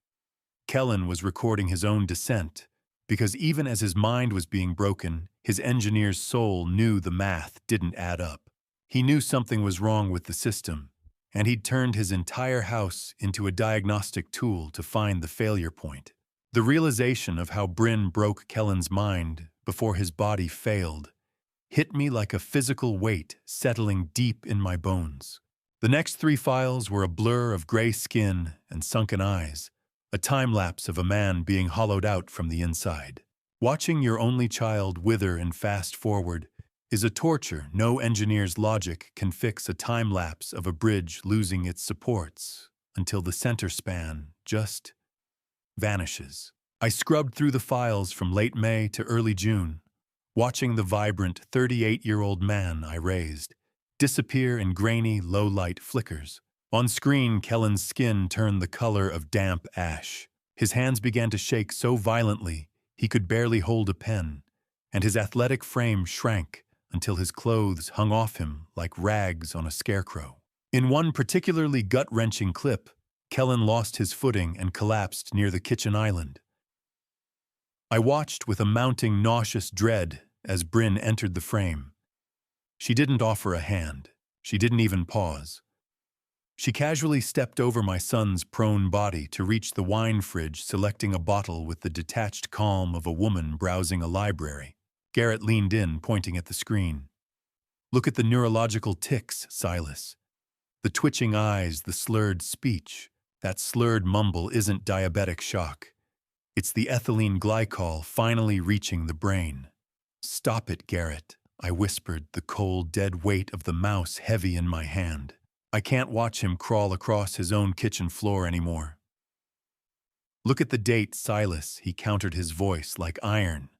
Kellen was recording his own descent, because even as his mind was being broken, his engineer's soul knew the math didn't add up. He knew something was wrong with the system, and he'd turned his entire house into a diagnostic tool to find the failure point. The realization of how Brin broke Kellen's mind before his body failed hit me like a physical weight settling deep in my bones. The next 3 files were a blur of gray skin and sunken eyes, a time-lapse of a man being hollowed out from the inside. Watching your only child wither and fast forward is a torture. No engineer's logic can fix a time-lapse of a bridge losing its supports until the center span just vanishes. I scrubbed through the files from late May to early June, watching the vibrant 38-year-old man I raised disappear in grainy, low-light flickers. On screen, Kellen's skin turned the color of damp ash. His hands began to shake so violently he could barely hold a pen, and his athletic frame shrank until his clothes hung off him like rags on a scarecrow. In one particularly gut-wrenching clip, Kellen lost his footing and collapsed near the kitchen island. I watched with a mounting nauseous dread as Brin entered the frame. She didn't offer a hand. She didn't even pause. She casually stepped over my son's prone body to reach the wine fridge, selecting a bottle with the detached calm of a woman browsing a library. Garrett leaned in, pointing at the screen. Look at the neurological tics, Silas. The twitching eyes, the slurred speech. That slurred mumble isn't diabetic shock. It's the ethylene glycol finally reaching the brain. Stop it, Garrett, I whispered, the cold, dead weight of the mouse heavy in my hand. I can't watch him crawl across his own kitchen floor anymore. Look at the date, Silas, he countered, his voice like iron.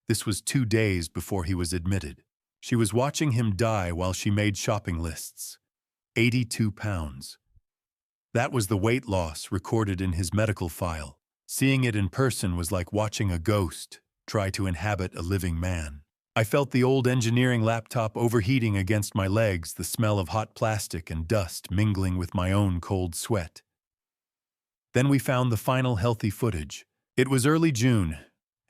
This was 2 days before he was admitted. She was watching him die while she made shopping lists. 82 pounds. That was the weight loss recorded in his medical file. Seeing it in person was like watching a ghost try to inhabit a living man. I felt the old engineering laptop overheating against my legs, the smell of hot plastic and dust mingling with my own cold sweat. Then we found the final healthy footage. It was early June,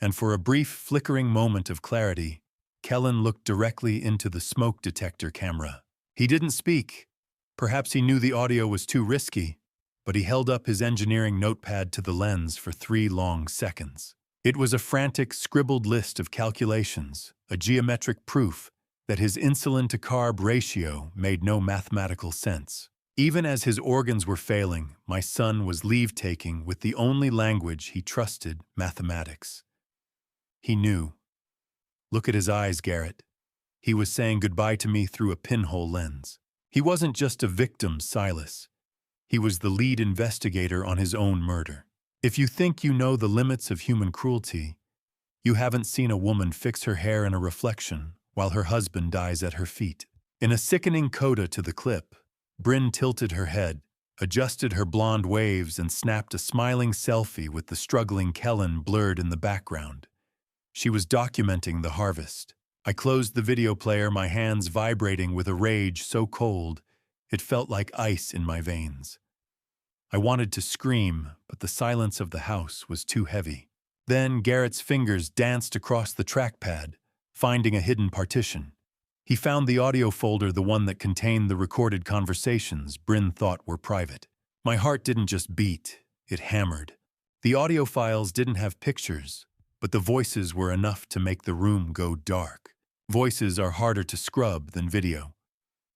and for a brief flickering moment of clarity, Kellen looked directly into the smoke detector camera. He didn't speak. Perhaps he knew the audio was too risky, but he held up his engineering notepad to the lens for 3 long seconds. It was a frantic, scribbled list of calculations, a geometric proof that his insulin-to-carb ratio made no mathematical sense. Even as his organs were failing, my son was leave-taking with the only language he trusted, mathematics. He knew. Look at his eyes, Garrett. He was saying goodbye to me through a pinhole lens. He wasn't just a victim, Silas. He was the lead investigator on his own murder. If you think you know the limits of human cruelty, you haven't seen a woman fix her hair in a reflection while her husband dies at her feet. In a sickening coda to the clip, Brin tilted her head, adjusted her blonde waves, and snapped a smiling selfie with the struggling Kellen blurred in the background. She was documenting the harvest. I closed the video player, my hands vibrating with a rage so cold it felt like ice in my veins. I wanted to scream, but the silence of the house was too heavy. Then Garrett's fingers danced across the trackpad, finding a hidden partition. He found the audio folder, the one that contained the recorded conversations Brin thought were private. My heart didn't just beat, it hammered. The audio files didn't have pictures, but the voices were enough to make the room go dark. Voices are harder to scrub than video.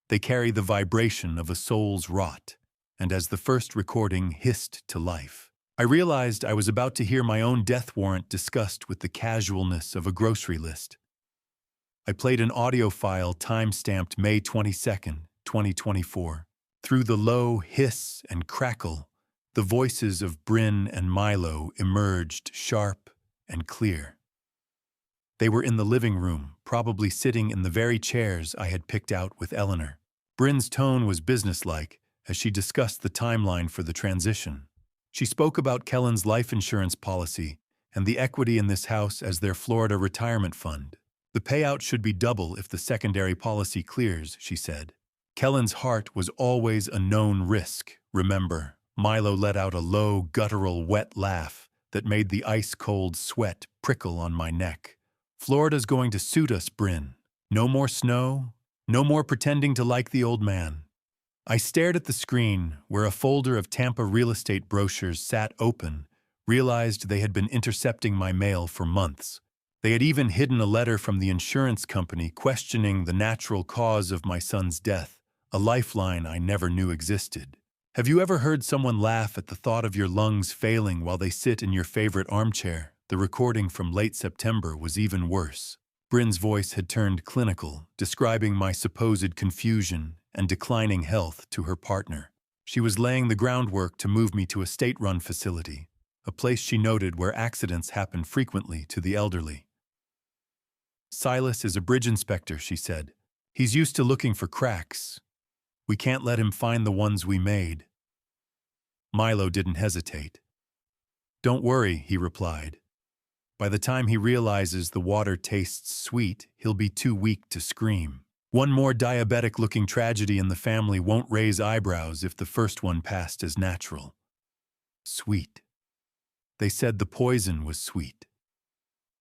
They carry the vibration of a soul's rot, and as the first recording hissed to life, I realized I was about to hear my own death warrant discussed with the casualness of a grocery list. I played an audio file time-stamped May 22nd, 2024. Through the low hiss and crackle, the voices of Brin and Milo emerged sharp and clear. They were in the living room, probably sitting in the very chairs I had picked out with Eleanor. Brin's tone was businesslike as she discussed the timeline for the transition. She spoke about Kellen's life insurance policy and the equity in this house as their Florida retirement fund. The payout should be double if the secondary policy clears, she said. Kellen's heart was always a known risk, remember. Milo let out a low, guttural, wet laugh that made the ice-cold sweat prickle on my neck. Florida's going to suit us, Brin. No more snow, no more pretending to like the old man. I stared at the screen where a folder of Tampa real estate brochures sat open, realized they had been intercepting my mail for months. They had even hidden a letter from the insurance company questioning the natural cause of my son's death, a lifeline I never knew existed. Have you ever heard someone laugh at the thought of your lungs failing while they sit in your favorite armchair? The recording from late September was even worse. Brin's voice had turned clinical, describing my supposed confusion and declining health to her partner. She was laying the groundwork to move me to a state-run facility, a place she noted where accidents happen frequently to the elderly. Silas is a bridge inspector, she said. He's used to looking for cracks. We can't let him find the ones we made. Milo didn't hesitate. Don't worry, he replied. By the time he realizes the water tastes sweet, he'll be too weak to scream. One more diabetic-looking tragedy in the family won't raise eyebrows if the first one passed as natural. Sweet. They said the poison was sweet.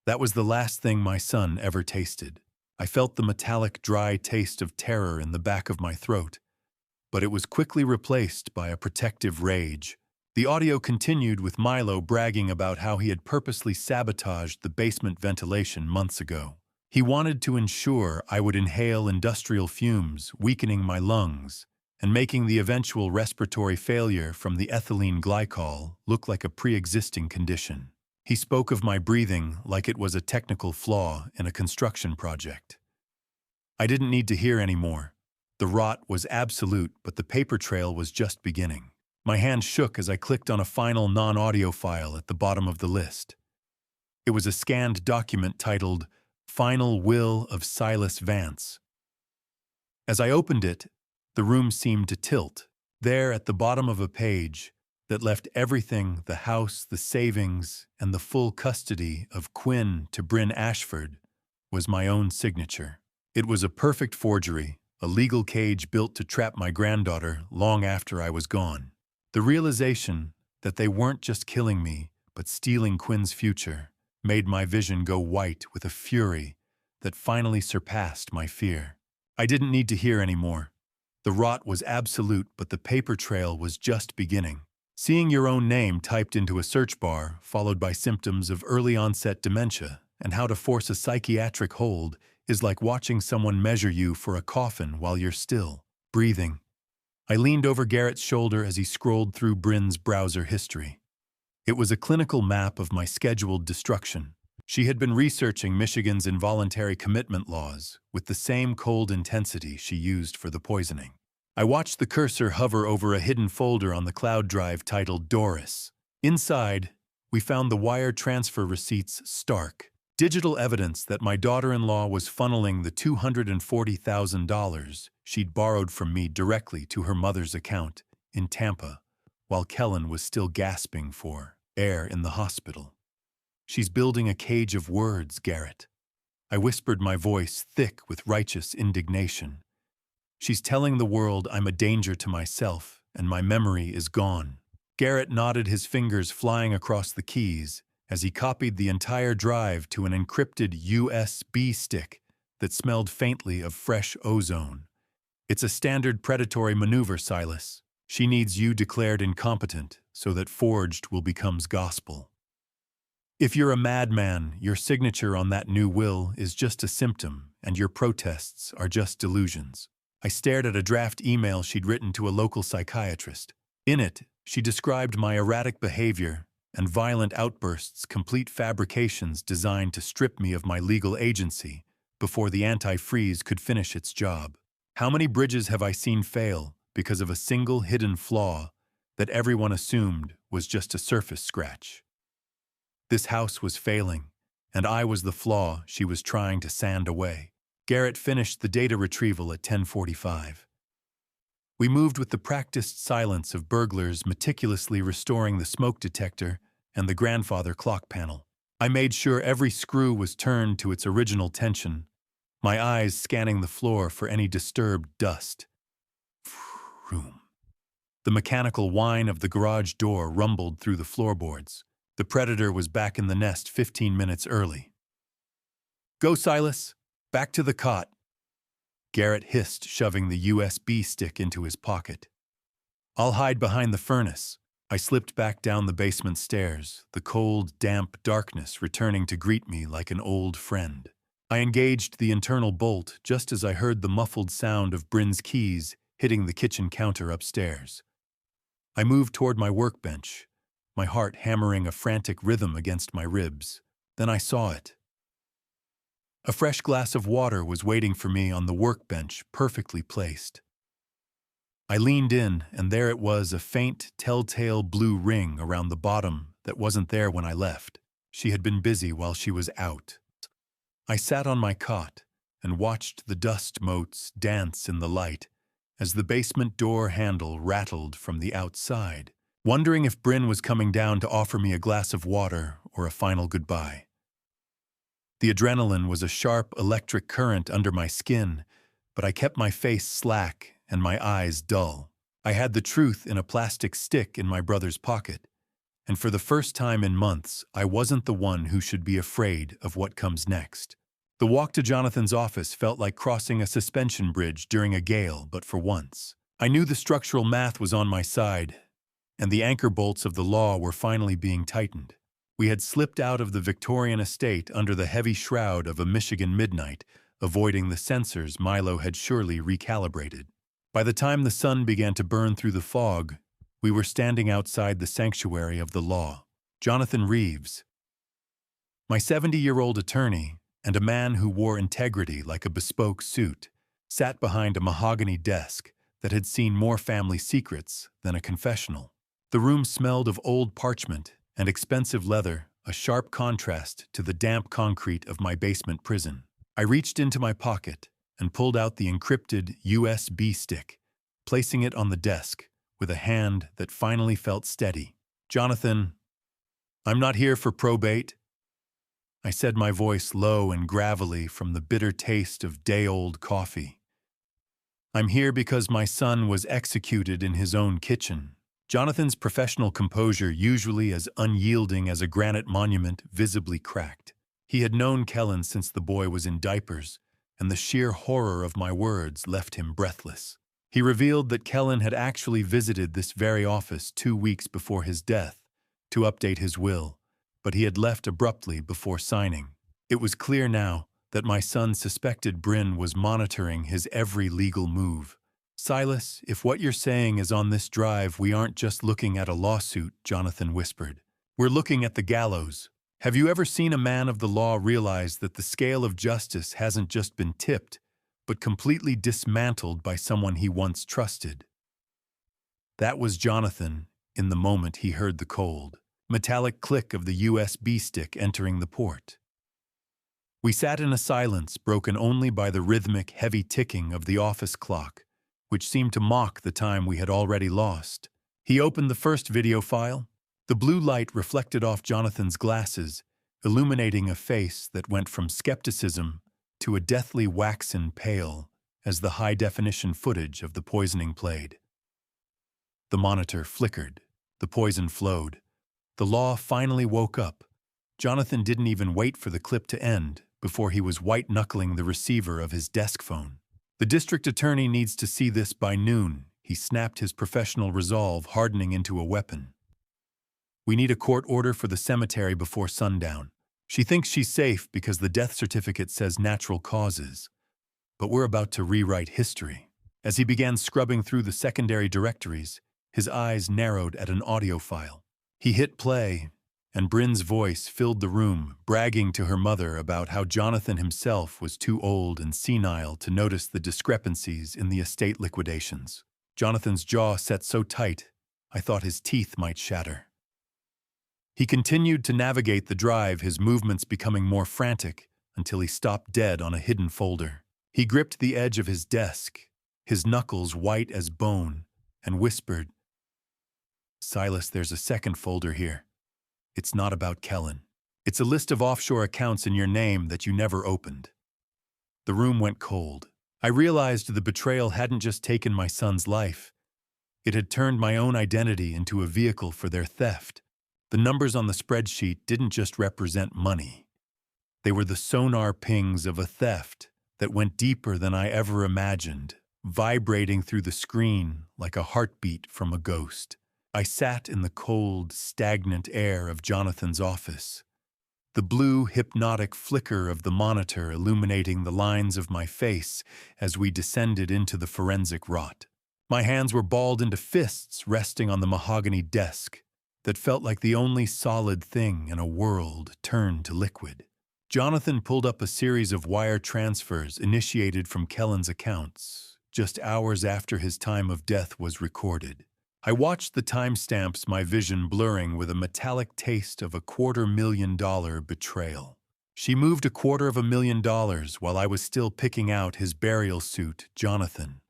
That was the last thing my son ever tasted. I felt the metallic, dry taste of terror in the back of my throat, but it was quickly replaced by a protective rage. The audio continued with Milo bragging about how he had purposely sabotaged the basement ventilation months ago. He wanted to ensure I would inhale industrial fumes, weakening my lungs, and making the eventual respiratory failure from the ethylene glycol look like a pre-existing condition. He spoke of my breathing like it was a technical flaw in a construction project. I didn't need to hear any more. The rot was absolute, but the paper trail was just beginning. My hand shook as I clicked on a final non-audio file at the bottom of the list. It was a scanned document titled Final Will of Silas Vance. As I opened it, the room seemed to tilt. There at the bottom of a page that left everything, the house, the savings, and the full custody of Quinn to Brin Ashford, was my own signature. It was a perfect forgery, a legal cage built to trap my granddaughter long after I was gone. The realization that they weren't just killing me, but stealing Quinn's future, made my vision go white with a fury that finally surpassed my fear. I didn't need to hear anymore. The rot was absolute, but the paper trail was just beginning. Seeing your own name typed into a search bar, followed by symptoms of early-onset dementia and how to force a psychiatric hold, is like watching someone measure you for a coffin while you're still breathing. I leaned over Garrett's shoulder as he scrolled through Brin's browser history. It was a clinical map of my scheduled destruction. She had been researching Michigan's involuntary commitment laws with the same cold intensity she used for the poisoning. I watched the cursor hover over a hidden folder on the cloud drive titled Doris. Inside, we found the wire transfer receipts stark. Digital evidence that my daughter-in-law was funneling the $240,000 she'd borrowed from me directly to her mother's account in Tampa, while Kellen was still gasping for air in the hospital. She's building a cage of words, Garrett. I whispered, my voice thick with righteous indignation. She's telling the world I'm a danger to myself and my memory is gone. Garrett nodded, his fingers flying across the keys as he copied the entire drive to an encrypted USB stick that smelled faintly of fresh ozone. It's a standard predatory maneuver, Silas. She needs you declared incompetent so that forged will become gospel. If you're a madman, your signature on that new will is just a symptom, and your protests are just delusions. I stared at a draft email she'd written to a local psychiatrist. In it, she described my erratic behavior and violent outbursts, complete fabrications designed to strip me of my legal agency before the anti-freeze could finish its job. How many bridges have I seen fail because of a single hidden flaw that everyone assumed was just a surface scratch? This house was failing, and I was the flaw she was trying to sand away. Garrett finished the data retrieval at 10:45. We moved with the practiced silence of burglars, meticulously restoring the smoke detector and the grandfather clock panel. I made sure every screw was turned to its original tension, my eyes scanning the floor for any disturbed dust. Vroom. The mechanical whine of the garage door rumbled through the floorboards. The predator was back in the nest 15 minutes early. Go, Silas! Back to the cot! Garrett hissed, shoving the USB stick into his pocket. I'll hide behind the furnace. I slipped back down the basement stairs, the cold, damp darkness returning to greet me like an old friend. I engaged the internal bolt just as I heard the muffled sound of Brin's keys hitting the kitchen counter upstairs. I moved toward my workbench, my heart hammering a frantic rhythm against my ribs. Then I saw it. A fresh glass of water was waiting for me on the workbench, perfectly placed. I leaned in, and there it was, a faint, telltale blue ring around the bottom that wasn't there when I left. She had been busy while she was out. I sat on my cot and watched the dust motes dance in the light as the basement door handle rattled from the outside, wondering if Brin was coming down to offer me a glass of water or a final goodbye. The adrenaline was a sharp electric current under my skin, but I kept my face slack and my eyes dull. I had the truth in a plastic stick in my brother's pocket, and for the first time in months, I wasn't the one who should be afraid of what comes next. The walk to Jonathan's office felt like crossing a suspension bridge during a gale, but for once. I knew the structural math was on my side, and the anchor bolts of the law were finally being tightened. We had slipped out of the Victorian estate under the heavy shroud of a Michigan midnight, avoiding the sensors Milo had surely recalibrated. By the time the sun began to burn through the fog, we were standing outside the sanctuary of the law. Jonathan Reeves, my 70-year-old attorney, and a man who wore integrity like a bespoke suit, sat behind a mahogany desk that had seen more family secrets than a confessional. The room smelled of old parchment and expensive leather, a sharp contrast to the damp concrete of my basement prison. I reached into my pocket and pulled out the encrypted USB stick, placing it on the desk with a hand that finally felt steady. Jonathan, I'm not here for probate. I said, my voice low and gravelly from the bitter taste of day-old coffee. I'm here because my son was executed in his own kitchen, Jonathan's professional composure, usually as unyielding as a granite monument, visibly cracked. He had known Kellen since the boy was in diapers, and the sheer horror of my words left him breathless. He revealed that Kellen had actually visited this very office 2 weeks before his death to update his will, but he had left abruptly before signing. It was clear now that my son suspected Brin was monitoring his every legal move. "Silas, if what you're saying is on this drive, we aren't just looking at a lawsuit," Jonathan whispered. "We're looking at the gallows. Have you ever seen a man of the law realize that the scale of justice hasn't just been tipped, but completely dismantled by someone he once trusted?" That was Jonathan in the moment he heard the cold, metallic click of the USB stick entering the port. We sat in a silence broken only by the rhythmic, heavy ticking of the office clock, which seemed to mock the time we had already lost. He opened the first video file. The blue light reflected off Jonathan's glasses, illuminating a face that went from skepticism to a deathly waxen pale as the high-definition footage of the poisoning played. The monitor flickered. The poison flowed. The law finally woke up. Jonathan didn't even wait for the clip to end before he was white-knuckling the receiver of his desk phone. "The district attorney needs to see this by noon," he snapped, his professional resolve hardening into a weapon. "We need a court order for the cemetery before sundown. She thinks she's safe because the death certificate says natural causes. But we're about to rewrite history." As he began scrubbing through the secondary directories, his eyes narrowed at an audio file. He hit play, and Brin's voice filled the room, bragging to her mother about how Jonathan himself was too old and senile to notice the discrepancies in the estate liquidations. Jonathan's jaw set so tight, I thought his teeth might shatter. He continued to navigate the drive, his movements becoming more frantic, until he stopped dead on a hidden folder. He gripped the edge of his desk, his knuckles white as bone, and whispered, "Silas, there's a second folder here. It's not about Kellen. It's a list of offshore accounts in your name that you never opened." The room went cold. I realized the betrayal hadn't just taken my son's life. It had turned my own identity into a vehicle for their theft. The numbers on the spreadsheet didn't just represent money. They were the sonar pings of a theft that went deeper than I ever imagined, vibrating through the screen like a heartbeat from a ghost. I sat in the cold, stagnant air of Jonathan's office, the blue, hypnotic flicker of the monitor illuminating the lines of my face as we descended into the forensic rot. My hands were balled into fists resting on the mahogany desk that felt like the only solid thing in a world turned to liquid. Jonathan pulled up a series of wire transfers initiated from Kellen's accounts, just hours after his time of death was recorded. I watched the timestamps, my vision blurring with a metallic taste of $250,000 betrayal. She moved $250,000 while I was still picking out his burial suit, Jonathan.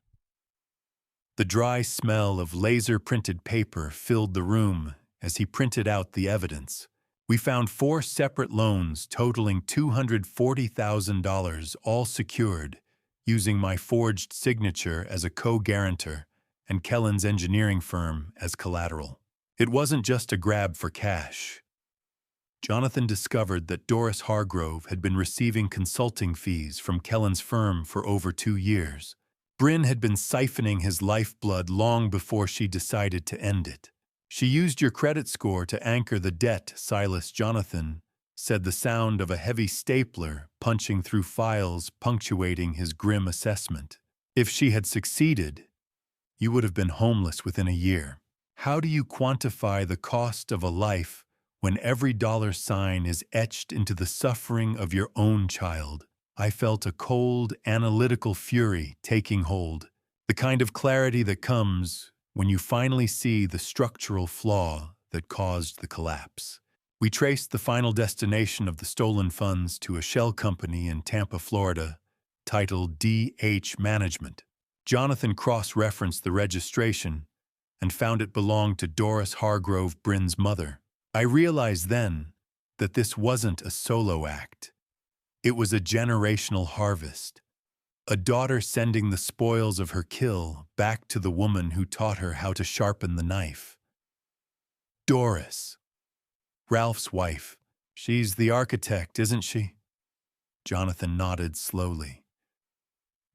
The dry smell of laser-printed paper filled the room as he printed out the evidence. We found 4 separate loans totaling $240,000, all secured, using my forged signature as a co-guarantor and Kellen's engineering firm as collateral. It wasn't just a grab for cash. Jonathan discovered that Doris Hargrove had been receiving consulting fees from Kellen's firm for over 2 years. Brin had been siphoning his lifeblood long before she decided to end it. "She used your credit score to anchor the debt, Silas," Jonathan said, the sound of a heavy stapler punching through files punctuating his grim assessment. "If she had succeeded, you would have been homeless within a year. How do you quantify the cost of a life when every dollar sign is etched into the suffering of your own child?" I felt a cold, analytical fury taking hold, the kind of clarity that comes when you finally see the structural flaw that caused the collapse. We traced the final destination of the stolen funds to a shell company in Tampa, Florida, titled DH Management. Jonathan cross-referenced the registration and found it belonged to Doris Hargrove, Brin's mother. I realized then that this wasn't a solo act. It was a generational harvest, a daughter sending the spoils of her kill back to the woman who taught her how to sharpen the knife. Doris. Ralph's wife. She's the architect, isn't she? Jonathan nodded slowly.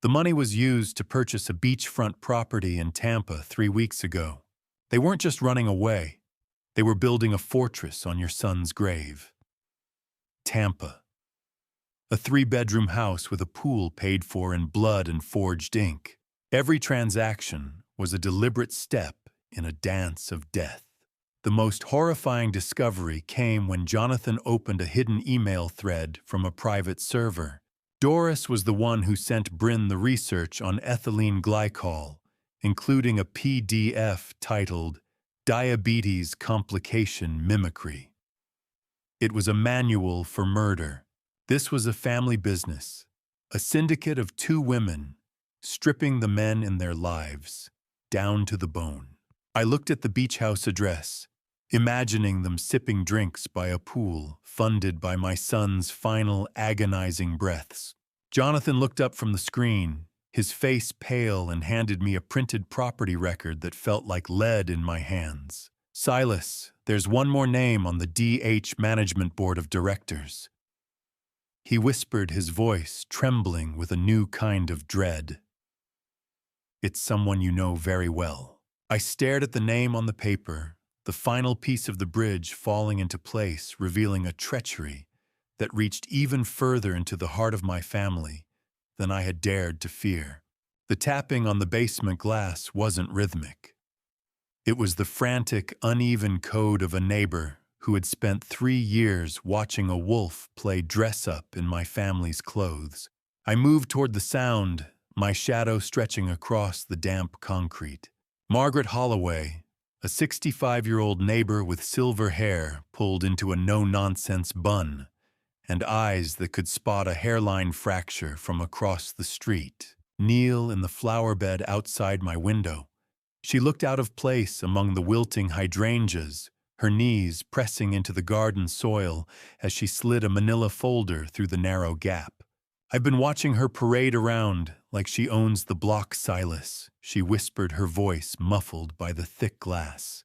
The money was used to purchase a beachfront property in Tampa 3 weeks ago. They weren't just running away. They were building a fortress on your son's grave. Tampa. A 3-bedroom house with a pool paid for in blood and forged ink. Every transaction was a deliberate step in a dance of death. The most horrifying discovery came when Jonathan opened a hidden email thread from a private server. Doris was the one who sent Brin the research on ethylene glycol, including a PDF titled Diabetes Complication Mimicry. It was a manual for murder. This was a family business, a syndicate of 2 women, stripping the men in their lives, down to the bone. I looked at the beach house address, imagining them sipping drinks by a pool funded by my son's final agonizing breaths. Jonathan looked up from the screen, his face pale, and handed me a printed property record that felt like lead in my hands. Silas, there's one more name on the DH Management Board of Directors. He whispered, his voice trembling with a new kind of dread. It's someone you know very well. I stared at the name on the paper, the final piece of the bridge falling into place, revealing a treachery that reached even further into the heart of my family than I had dared to fear. The tapping on the basement glass wasn't rhythmic. It was the frantic, uneven code of a neighbor who had spent 3 years watching a wolf play dress-up in my family's clothes. I moved toward the sound, my shadow stretching across the damp concrete. Margaret Holloway, a 65-year-old neighbor with silver hair pulled into a no-nonsense bun, and eyes that could spot a hairline fracture from across the street, kneel in the flower bed outside my window. She looked out of place among the wilting hydrangeas, her knees pressing into the garden soil as she slid a manila folder through the narrow gap. I've been watching her parade around like she owns the block, Silas, she whispered, her voice muffled by the thick glass.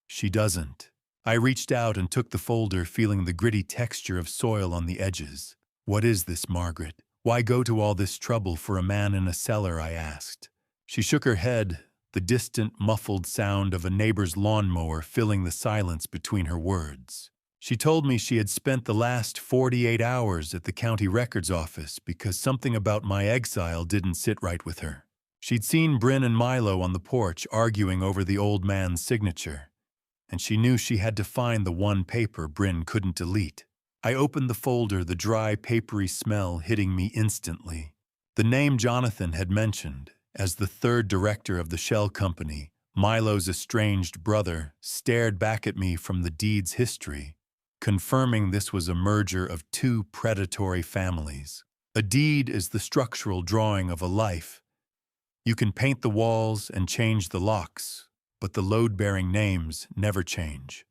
She doesn't. I reached out and took the folder, feeling the gritty texture of soil on the edges. What is this, Margaret? Why go to all this trouble for a man in a cellar? I asked. She shook her head, the distant, muffled sound of a neighbor's lawnmower filling the silence between her words. She told me she had spent the last 48 hours at the county records office because something about my exile didn't sit right with her. She'd seen Brin and Milo on the porch arguing over the old man's signature, and she knew she had to find the one paper Brin couldn't delete. I opened the folder, the dry, papery smell hitting me instantly. The name Jonathan had mentioned, as the 3rd director of the shell company, Milo's estranged brother, stared back at me from the deed's history, confirming this was a merger of 2 predatory families. A deed is the structural drawing of a life. You can paint the walls and change the locks, but the load-bearing names never change.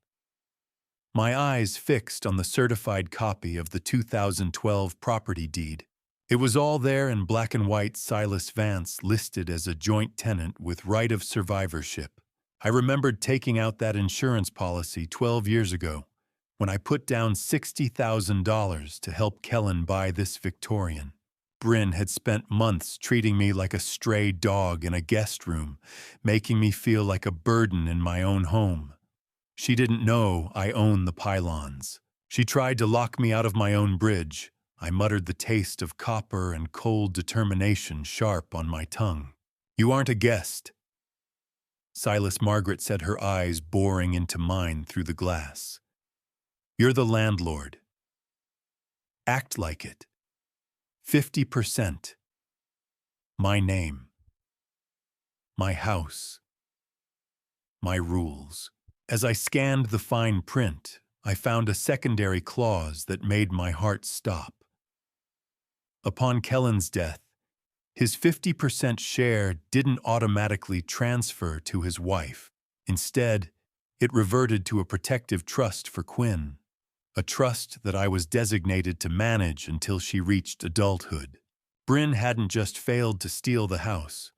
My eyes fixed on the certified copy of the 2012 property deed. It was all there in black and white, Silas Vance listed as a joint tenant with right of survivorship. I remembered taking out that insurance policy 12 years ago, when I put down $60,000 to help Kellen buy this Victorian. Brin had spent months treating me like a stray dog in a guest room, making me feel like a burden in my own home. She didn't know I own the pylons. She tried to lock me out of my own bridge. I muttered, the taste of copper and cold determination sharp on my tongue. You aren't a guest. Silas, Margaret said, her eyes boring into mine through the glass. You're the landlord. Act like it. 50%. My name. My house. My rules. As I scanned the fine print, I found a secondary clause that made my heart stop. Upon Kellen's death, his 50% share didn't automatically transfer to his wife. Instead, it reverted to a protective trust for Quinn, a trust that I was designated to manage until she reached adulthood. Brin hadn't just failed to steal the house.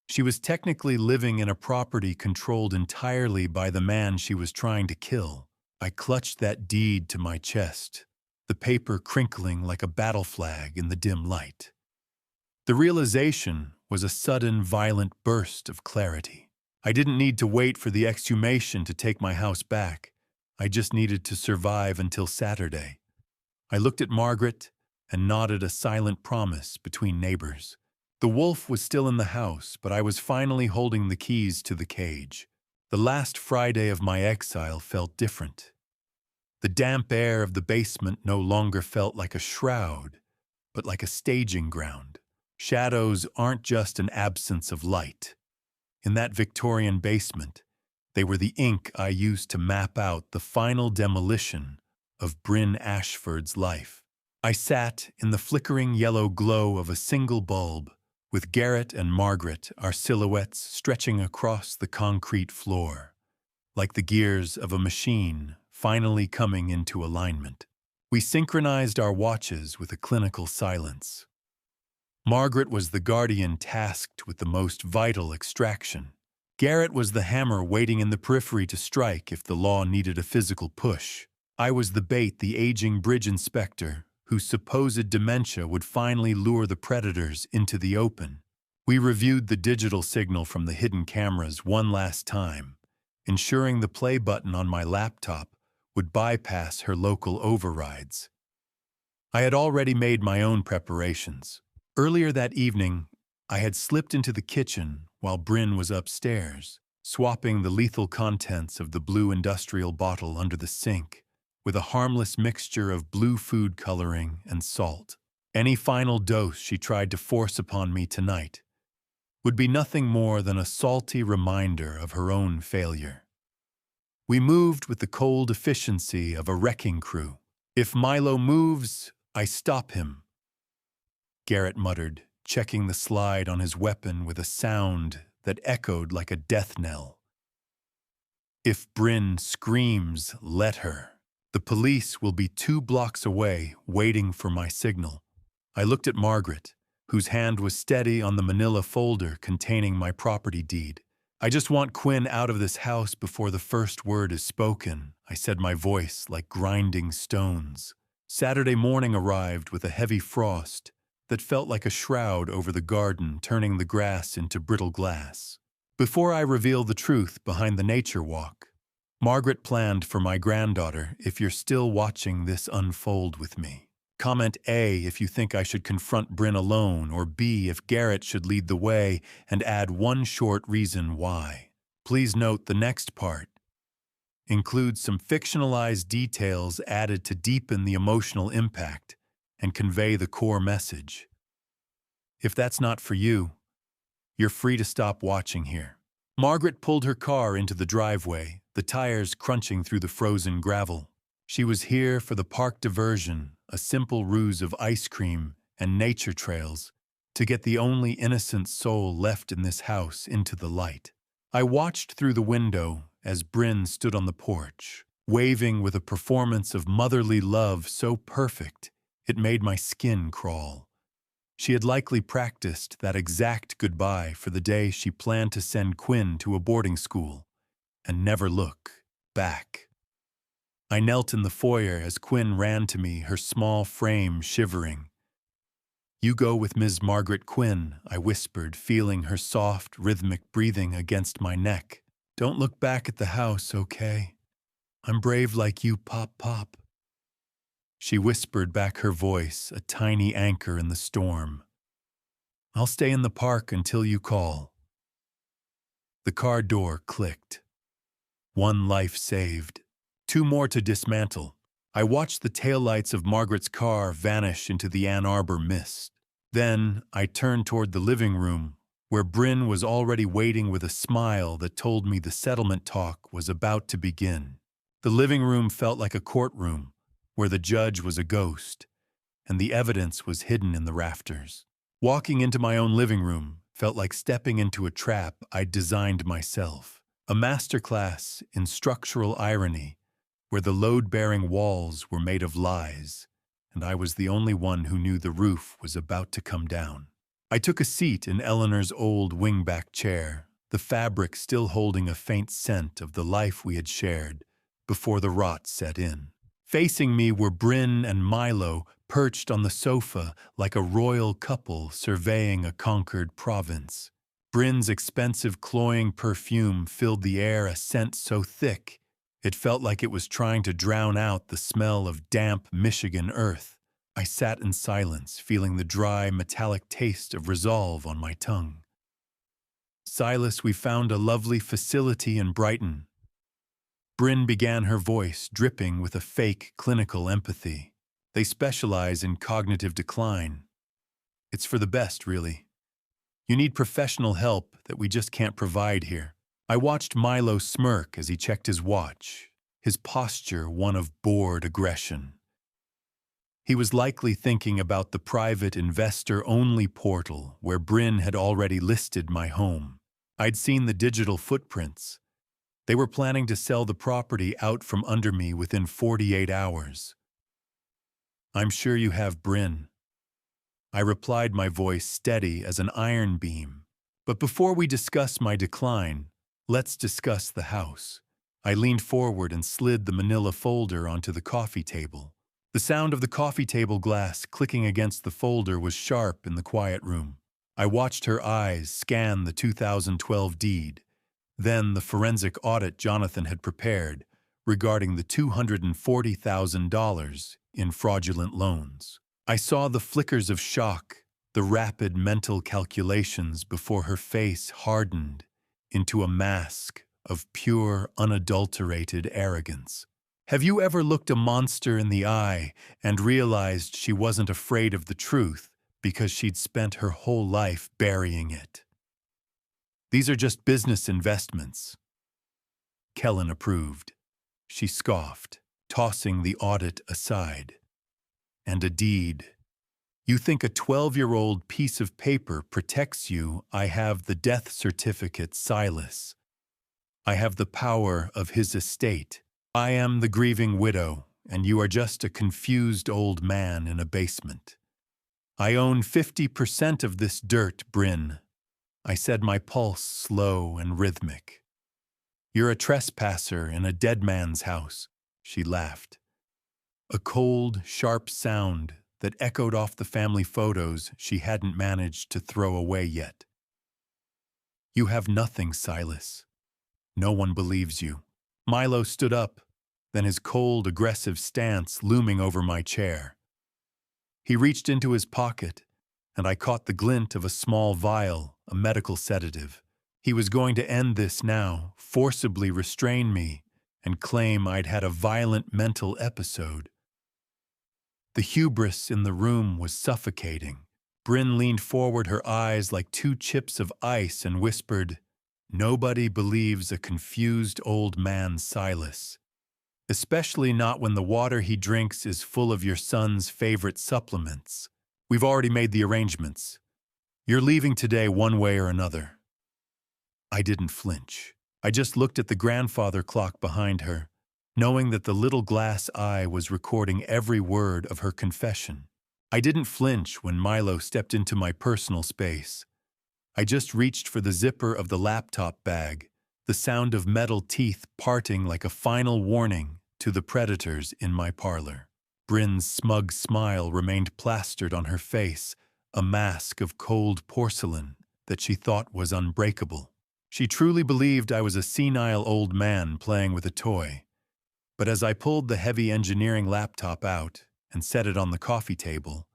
She was technically living in a property controlled entirely by the man she was trying to kill. I clutched that deed to my chest, the paper crinkling like a battle flag in the dim light. The realization was a sudden, violent burst of clarity. I didn't need to wait for the exhumation to take my house back. I just needed to survive until Saturday. I looked at Margaret and nodded a silent promise between neighbors. The wolf was still in the house, but I was finally holding the keys to the cage. The last Friday of my exile felt different. The damp air of the basement no longer felt like a shroud, but like a staging ground. Shadows aren't just an absence of light. In that Victorian basement, they were the ink I used to map out the final demolition of Brin Ashford's life. I sat in the flickering yellow glow of a single bulb, with Garrett and Margaret, our silhouettes stretching across the concrete floor, like the gears of a machine finally coming into alignment. We synchronized our watches with a clinical silence. Margaret was the guardian tasked with the most vital extraction. Garrett was the hammer waiting in the periphery to strike if the law needed a physical push. I was the bait, the aging bridge inspector, whose supposed dementia would finally lure the predators into the open. We reviewed the digital signal from the hidden cameras one last time, ensuring the play button on my laptop would bypass her local overrides. I had already made my own preparations. Earlier that evening, I had slipped into the kitchen while Brin was upstairs, swapping the lethal contents of the blue industrial bottle under the sink with a harmless mixture of blue food coloring and salt. Any final dose she tried to force upon me tonight would be nothing more than a salty reminder of her own failure. We moved with the cold efficiency of a wrecking crew. If Milo moves, I stop him, Garrett muttered, checking the slide on his weapon with a sound that echoed like a death knell. If Brin screams, let her. The police will be 2 blocks away, waiting for my signal. I looked at Margaret, whose hand was steady on the manila folder containing my property deed. I just want Quinn out of this house before the first word is spoken, I said, my voice like grinding stones. Saturday morning arrived with a heavy frost that felt like a shroud over the garden, turning the grass into brittle glass. Before I reveal the truth behind the nature walk, Margaret planned for my granddaughter, if you're still watching this unfold with me. Comment A if you think I should confront Brin alone, or B if Garrett should lead the way, and add one short reason why. Please note the next part includes some fictionalized details added to deepen the emotional impact and convey the core message. If that's not for you, you're free to stop watching here. Margaret pulled her car into the driveway, the tires crunching through the frozen gravel. She was here for the park diversion, a simple ruse of ice cream and nature trails to get the only innocent soul left in this house into the light. I watched through the window as Brin stood on the porch, waving with a performance of motherly love so perfect it made my skin crawl. She had likely practiced that exact goodbye for the day she planned to send Quinn to a boarding school and never look back. I knelt in the foyer as Quinn ran to me, her small frame shivering. "You go with Ms. Margaret Quinn," I whispered, feeling her soft, rhythmic breathing against my neck. "Don't look back at the house, okay? I'm brave like you, Pop Pop." She whispered back, her voice a tiny anchor in the storm. "I'll stay in the park until you call." The car door clicked. 1 life saved. 2 more to dismantle. I watched the taillights of Margaret's car vanish into the Ann Arbor mist. Then I turned toward the living room, where Brin was already waiting with a smile that told me the settlement talk was about to begin. The living room felt like a courtroom, where the judge was a ghost, and the evidence was hidden in the rafters. Walking into my own living room felt like stepping into a trap I'd designed myself, a masterclass in structural irony, where the load-bearing walls were made of lies, and I was the only one who knew the roof was about to come down. I took a seat in Eleanor's old wingback chair, the fabric still holding a faint scent of the life we had shared before the rot set in. Facing me were Brin and Milo, perched on the sofa like a royal couple surveying a conquered province. Brin's expensive cloying perfume filled the air, a scent so thick it felt like it was trying to drown out the smell of damp Michigan earth. I sat in silence, feeling the dry, metallic taste of resolve on my tongue. Silas, we found a lovely facility in Brighton. Brin began, her voice dripping with a fake clinical empathy. They specialize in cognitive decline. It's for the best, really. You need professional help that we just can't provide here. I watched Milo smirk as he checked his watch, his posture one of bored aggression. He was likely thinking about the private investor-only portal where Brin had already listed my home. I'd seen the digital footprints. They were planning to sell the property out from under me within 48 hours. I'm sure you have, Brin. I replied, my voice steady as an iron beam. But before we discuss my decline, let's discuss the house. I leaned forward and slid the manila folder onto the coffee table. The sound of the coffee table glass clicking against the folder was sharp in the quiet room. I watched her eyes scan the 2012 deed, then the forensic audit Jonathan had prepared regarding the $240,000 in fraudulent loans. I saw the flickers of shock, the rapid mental calculations before her face hardened into a mask of pure, unadulterated arrogance. Have you ever looked a monster in the eye and realized she wasn't afraid of the truth because she'd spent her whole life burying it? These are just business investments. Kellen approved. She scoffed, tossing the audit aside. And a deed. You think a 12-year-old piece of paper protects you? I have the death certificate, Silas. I have the power of his estate. I am the grieving widow, and you are just a confused old man in a basement. I own 50% of this dirt, Brin. I said, my pulse slow and rhythmic. You're a trespasser in a dead man's house, she laughed. A cold, sharp sound that echoed off the family photos she hadn't managed to throw away yet. You have nothing, Silas. No one believes you. Milo stood up, then his cold, aggressive stance looming over my chair. He reached into his pocket, and I caught the glint of a small vial, a medical sedative. He was going to end this now, forcibly restrain me, and claim I'd had a violent mental episode. The hubris in the room was suffocating. Brin leaned forward, her eyes like two chips of ice, and whispered, "Nobody believes a confused old man, Silas. Especially not when the water he drinks is full of your son's favorite supplements. We've already made the arrangements. You're leaving today one way or another." I didn't flinch. I just looked at the grandfather clock behind her, knowing that the little glass eye was recording every word of her confession. I didn't flinch when Milo stepped into my personal space. I just reached for the zipper of the laptop bag, the sound of metal teeth parting like a final warning to the predators in my parlor. Brin's smug smile remained plastered on her face, a mask of cold porcelain that she thought was unbreakable. She truly believed I was a senile old man playing with a toy. But as I pulled the heavy engineering laptop out and set it on the coffee table,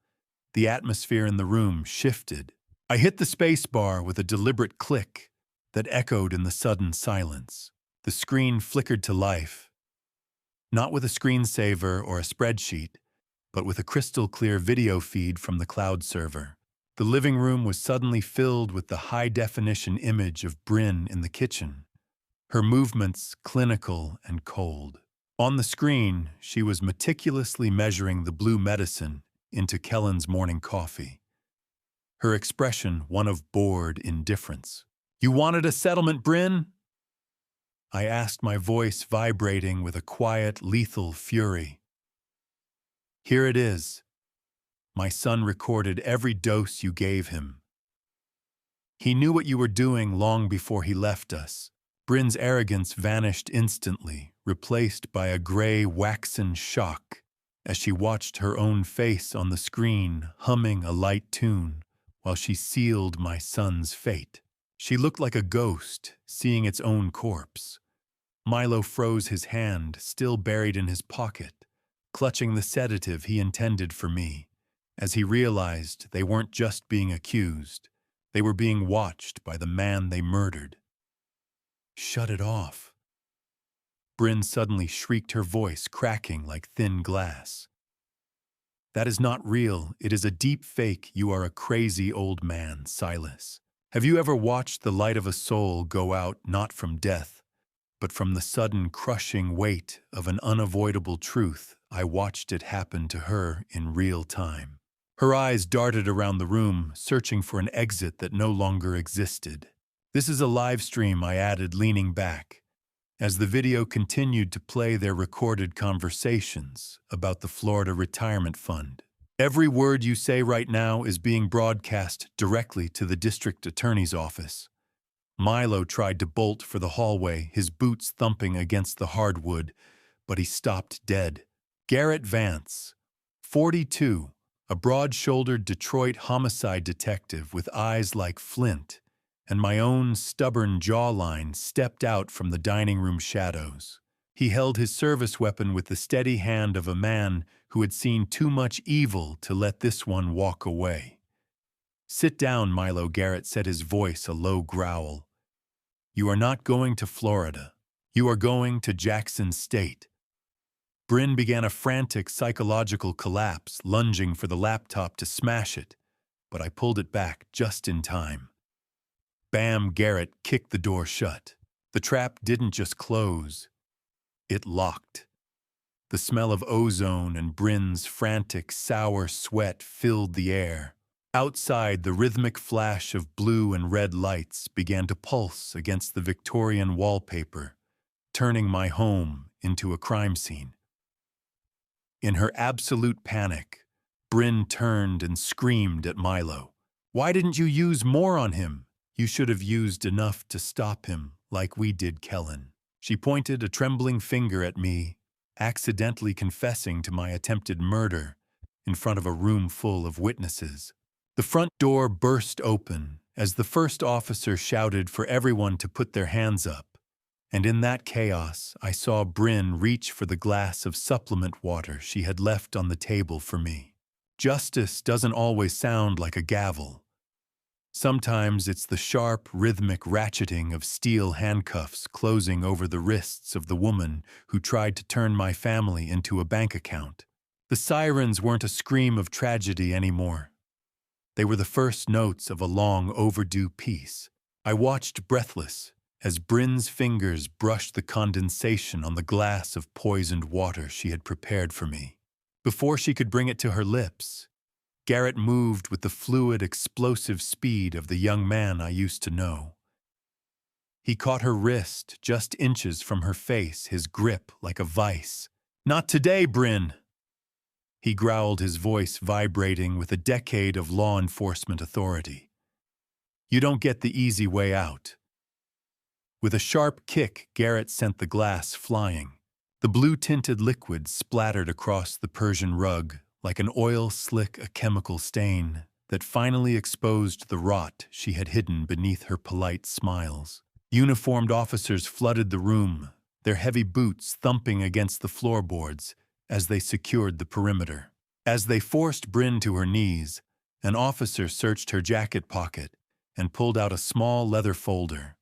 the atmosphere in the room shifted. I hit the space bar with a deliberate click that echoed in the sudden silence. The screen flickered to life, not with a screensaver or a spreadsheet, but with a crystal-clear video feed from the cloud server. The living room was suddenly filled with the high-definition image of Brin in the kitchen, her movements clinical and cold. On the screen, she was meticulously measuring the blue medicine into Kellen's morning coffee. Her expression one of bored indifference. "You wanted a settlement, Brin?" I asked, my voice vibrating with a quiet, lethal fury. "Here it is. My son recorded every dose you gave him. He knew what you were doing long before he left us. Brin's arrogance vanished instantly, replaced by a gray, waxen shock as she watched her own face on the screen, humming a light tune while she sealed my son's fate. She looked like a ghost, seeing its own corpse. Milo froze his hand, still buried in his pocket, clutching the sedative he intended for me, as he realized they weren't just being accused, they were being watched by the man they murdered. "Shut it off." Brin suddenly shrieked, her voice cracking like thin glass. "That is not real. It is a deep fake. You are a crazy old man, Silas. Have you ever watched the light of a soul go out not from death, but from the sudden crushing weight of an unavoidable truth? I watched it happen to her in real time." Her eyes darted around the room, searching for an exit that no longer existed. "This is a live stream," I added, leaning back, as the video continued to play their recorded conversations about the Florida Retirement Fund. "Every word you say right now is being broadcast directly to the district attorney's office." Milo tried to bolt for the hallway, his boots thumping against the hardwood, but he stopped dead. Garrett Vance, 42, a broad-shouldered Detroit homicide detective with eyes like flint, and my own stubborn jawline, stepped out from the dining room shadows. He held his service weapon with the steady hand of a man who had seen too much evil to let this one walk away. "Sit down, Milo," Garrett said, his voice a low growl. "You are not going to Florida. You are going to Jackson State." Brin began a frantic psychological collapse, lunging for the laptop to smash it, but I pulled it back just in time. Bam! Garrett kicked the door shut. The trap didn't just close, it locked. The smell of ozone and Brin's frantic, sour sweat filled the air. Outside, the rhythmic flash of blue and red lights began to pulse against the Victorian wallpaper, turning my home into a crime scene. In her absolute panic, Brin turned and screamed at Milo. "Why didn't you use more on him? You should have used enough to stop him, like we did Kellen." She pointed a trembling finger at me, accidentally confessing to my attempted murder in front of a room full of witnesses. The front door burst open as the first officer shouted for everyone to put their hands up, and in that chaos I saw Brin reach for the glass of supplement water she had left on the table for me. Justice doesn't always sound like a gavel. Sometimes it's the sharp, rhythmic ratcheting of steel handcuffs closing over the wrists of the woman who tried to turn my family into a bank account. The sirens weren't a scream of tragedy anymore. They were the first notes of a long overdue peace. I watched breathless as Brin's fingers brushed the condensation on the glass of poisoned water she had prepared for me. Before she could bring it to her lips, Garrett moved with the fluid, explosive speed of the young man I used to know. He caught her wrist just inches from her face, his grip like a vice. "Not today, Brin!" He growled, his voice vibrating with a decade of law enforcement authority. "You don't get the easy way out." With a sharp kick, Garrett sent the glass flying. The blue-tinted liquid splattered across the Persian rug like an oil slick, a chemical stain that finally exposed the rot she had hidden beneath her polite smiles. Uniformed officers flooded the room, their heavy boots thumping against the floorboards as they secured the perimeter. As they forced Brin to her knees, an officer searched her jacket pocket and pulled out a small leather folder.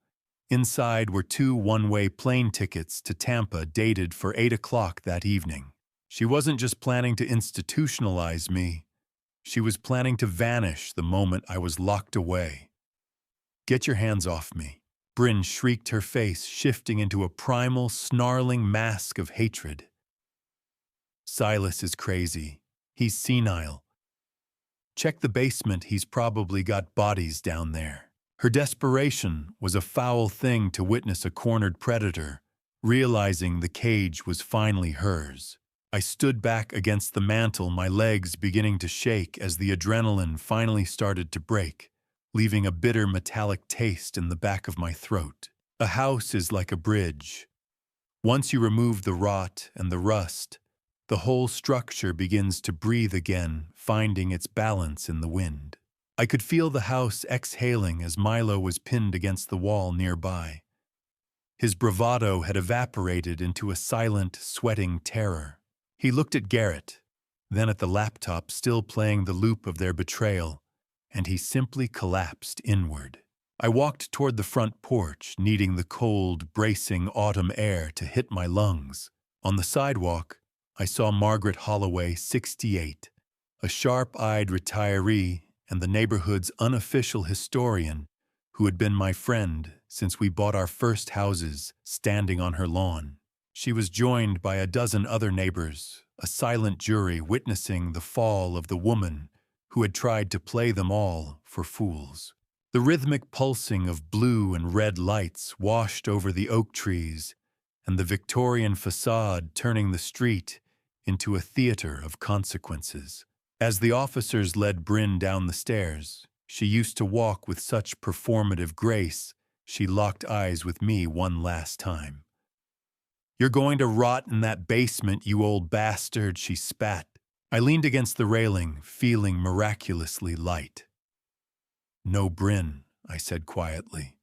Inside were 2 one-way plane tickets to Tampa dated for 8 o'clock that evening. She wasn't just planning to institutionalize me. She was planning to vanish the moment I was locked away. "Get your hands off me." Brin shrieked, her face shifting into a primal, snarling mask of hatred. "Silas is crazy. He's senile. Check the basement, he's probably got bodies down there." Her desperation was a foul thing to witness a cornered predator, realizing the cage was finally hers. I stood back against the mantel, my legs beginning to shake as the adrenaline finally started to break, leaving a bitter metallic taste in the back of my throat. A house is like a bridge. Once you remove the rot and the rust, the whole structure begins to breathe again, finding its balance in the wind. I could feel the house exhaling as Milo was pinned against the wall nearby. His bravado had evaporated into a silent, sweating terror. He looked at Garrett, then at the laptop still playing the loop of their betrayal, and he simply collapsed inward. I walked toward the front porch, needing the cold, bracing autumn air to hit my lungs. On the sidewalk, I saw Margaret Holloway, 68, a sharp-eyed retiree and the neighborhood's unofficial historian who had been my friend since we bought our first houses, standing on her lawn. She was joined by a dozen other neighbors, a silent jury witnessing the fall of the woman who had tried to play them all for fools. The rhythmic pulsing of blue and red lights washed over the oak trees and the Victorian facade, turning the street into a theater of consequences. As the officers led Brin down the stairs, she used to walk with such performative grace, she locked eyes with me one last time. "You're going to rot in that basement, you old bastard," she spat. I leaned against the railing, feeling miraculously light. "No, Brin," I said quietly.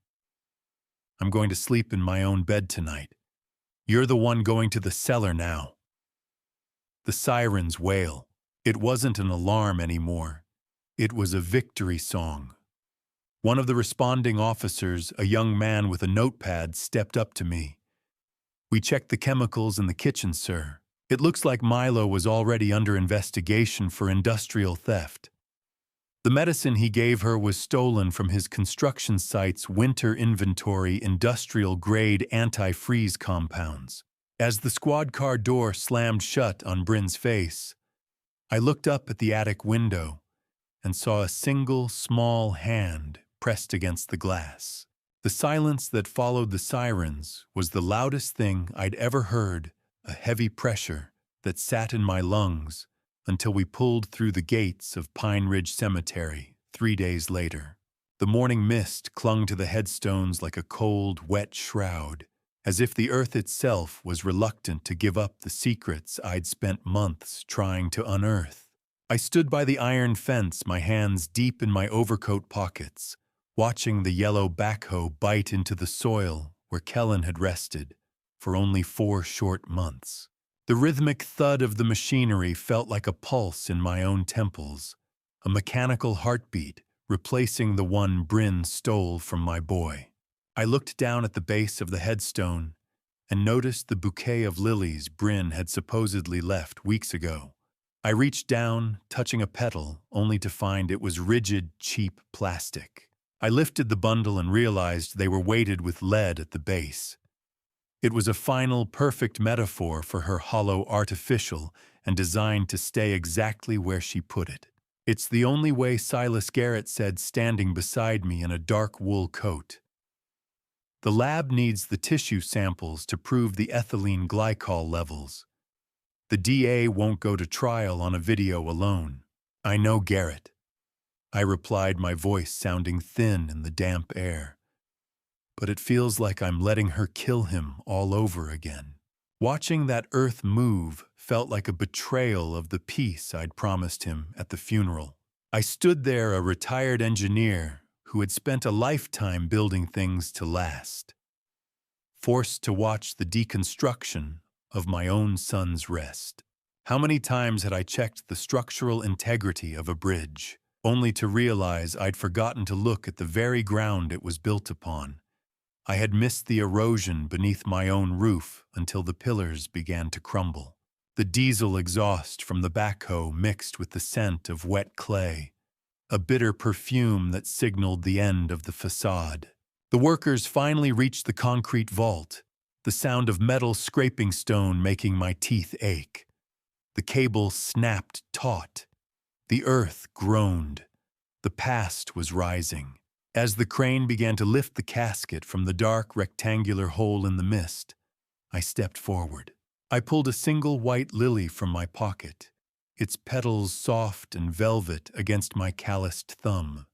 "I'm going to sleep in my own bed tonight. You're the one going to the cellar now." The sirens wail. It wasn't an alarm anymore. It was a victory song. One of the responding officers, a young man with a notepad, stepped up to me. "We checked the chemicals in the kitchen, sir. It looks like Milo was already under investigation for industrial theft. The medicine he gave her was stolen from his construction site's winter inventory industrial-grade anti-freeze compounds." As the squad car door slammed shut on Brin's face, I looked up at the attic window and saw a single small hand pressed against the glass. The silence that followed the sirens was the loudest thing I'd ever heard, a heavy pressure that sat in my lungs until we pulled through the gates of Pine Ridge Cemetery 3 days later. The morning mist clung to the headstones like a cold, wet shroud, as if the earth itself was reluctant to give up the secrets I'd spent months trying to unearth. I stood by the iron fence, my hands deep in my overcoat pockets, watching the yellow backhoe bite into the soil where Kellen had rested for only 4 short months. The rhythmic thud of the machinery felt like a pulse in my own temples, a mechanical heartbeat replacing the one Brin stole from my boy. I looked down at the base of the headstone and noticed the bouquet of lilies Brin had supposedly left weeks ago. I reached down, touching a petal, only to find it was rigid, cheap plastic. I lifted the bundle and realized they were weighted with lead at the base. It was a final, perfect metaphor for her hollow artificial and designed to stay exactly where she put it. "It's the only way," Silas Garrett said, standing beside me in a dark wool coat. "The lab needs the tissue samples to prove the ethylene glycol levels. The DA won't go to trial on a video alone." "I know, Garrett," I replied, my voice sounding thin in the damp air. "But it feels like I'm letting her kill him all over again." Watching that earth move felt like a betrayal of the peace I'd promised him at the funeral. I stood there, a retired engineer who had spent a lifetime building things to last, forced to watch the deconstruction of my own son's rest. How many times had I checked the structural integrity of a bridge, only to realize I'd forgotten to look at the very ground it was built upon. I had missed the erosion beneath my own roof until the pillars began to crumble. The diesel exhaust from the backhoe mixed with the scent of wet clay, a bitter perfume that signaled the end of the facade. The workers finally reached the concrete vault, the sound of metal scraping stone making my teeth ache. The cable snapped taut. The earth groaned. The past was rising. As the crane began to lift the casket from the dark rectangular hole in the mist, I stepped forward. I pulled a single white lily from my pocket, its petals soft and velvet against my calloused thumb.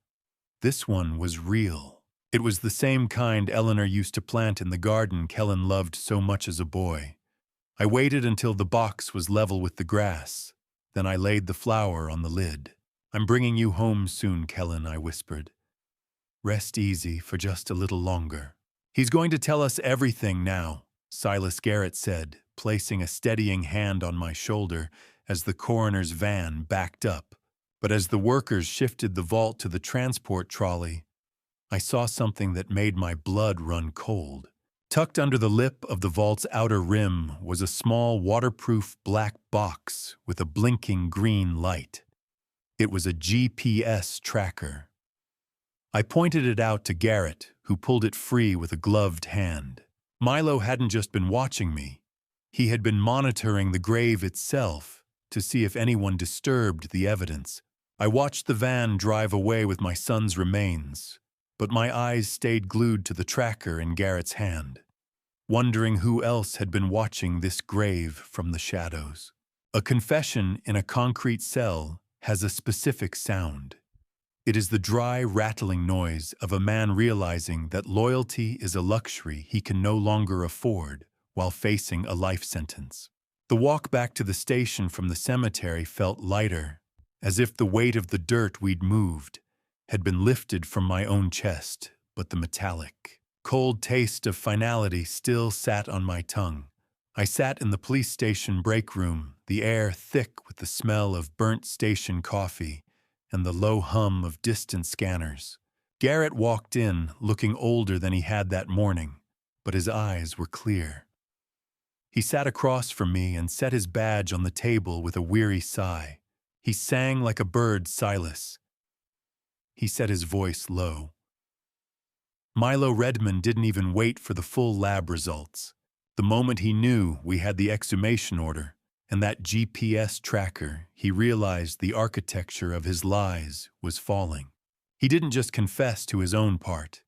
This one was real. It was the same kind Eleanor used to plant in the garden Kellen loved so much as a boy. I waited until the box was level with the grass. Then I laid the flower on the lid. "I'm bringing you home soon, Kellen," I whispered. "Rest easy for just a little longer." "He's going to tell us everything now," Silas Garrett said, placing a steadying hand on my shoulder as the coroner's van backed up. But as the workers shifted the vault to the transport trolley, I saw something that made my blood run cold. Tucked under the lip of the vault's outer rim was a small waterproof black box with a blinking green light. It was a GPS tracker. I pointed it out to Garrett, who pulled it free with a gloved hand. Milo hadn't just been watching me. He had been monitoring the grave itself to see if anyone disturbed the evidence. I watched the van drive away with my son's remains, but my eyes stayed glued to the tracker in Garrett's hand, wondering who else had been watching this grave from the shadows. A confession in a concrete cell has a specific sound. It is the dry, rattling noise of a man realizing that loyalty is a luxury he can no longer afford while facing a life sentence. The walk back to the station from the cemetery felt lighter, as if the weight of the dirt we'd moved had been lifted from my own chest, but the metallic, cold taste of finality still sat on my tongue. I sat in the police station break room, the air thick with the smell of burnt station coffee and the low hum of distant scanners. Garrett walked in, looking older than he had that morning, but his eyes were clear. He sat across from me and set his badge on the table with a weary sigh. He sang like a bird, Silas. He set his voice low. Milo Redmond didn't even wait for the full lab results. The moment he knew we had the exhumation order and that GPS tracker, he realized the architecture of his lies was falling. He didn't just confess to his own part.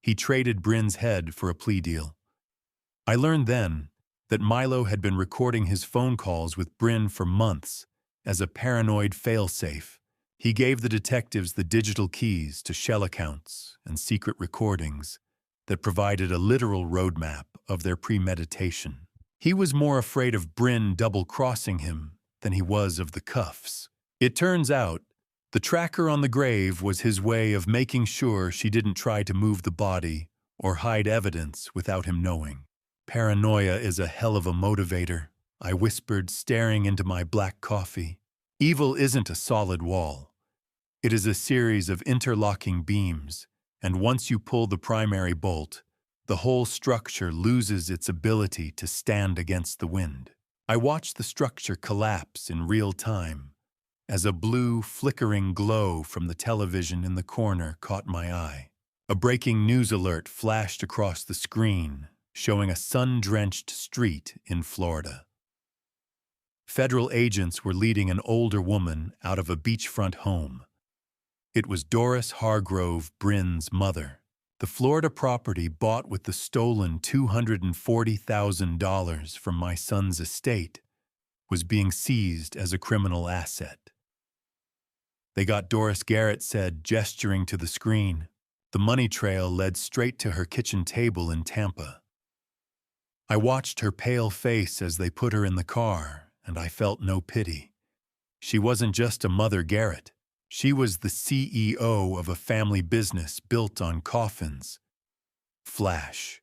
He traded Brin's head for a plea deal. I learned then that Milo had been recording his phone calls with Brin for months as a paranoid failsafe. He gave the detectives the digital keys to shell accounts and secret recordings that provided a literal roadmap of their premeditation. He was more afraid of Brin double-crossing him than he was of the cuffs. It turns out, the tracker on the grave was his way of making sure she didn't try to move the body or hide evidence without him knowing. "Paranoia is a hell of a motivator," I whispered, staring into my black coffee. "Evil isn't a solid wall. It is a series of interlocking beams, and once you pull the primary bolt, the whole structure loses its ability to stand against the wind." I watched the structure collapse in real time as a blue, flickering glow from the television in the corner caught my eye. A breaking news alert flashed across the screen, showing a sun-drenched street in Florida. Federal agents were leading an older woman out of a beachfront home. It was Doris Hargrove, Brin's mother. The Florida property bought with the stolen $240,000 from my son's estate was being seized as a criminal asset. "They got Doris," Garrett said, gesturing to the screen. The money trail led straight to her kitchen table in Tampa. I watched her pale face as they put her in the car, and I felt no pity. She wasn't just a mother, Garrett. She was the CEO of a family business built on coffins. Flash.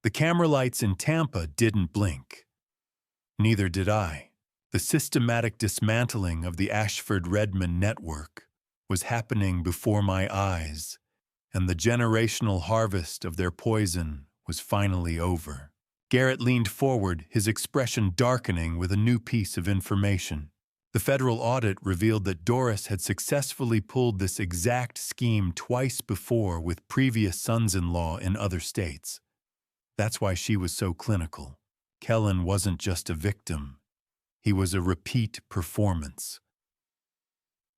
The camera lights in Tampa didn't blink. Neither did I. The systematic dismantling of the Ashford-Redmond network was happening before my eyes, and the generational harvest of their poison was finally over. Garrett leaned forward, his expression darkening with a new piece of information. The federal audit revealed that Doris had successfully pulled this exact scheme twice before with previous sons-in-law in other states. That's why she was so clinical. Kellen wasn't just a victim. He was a repeat performance.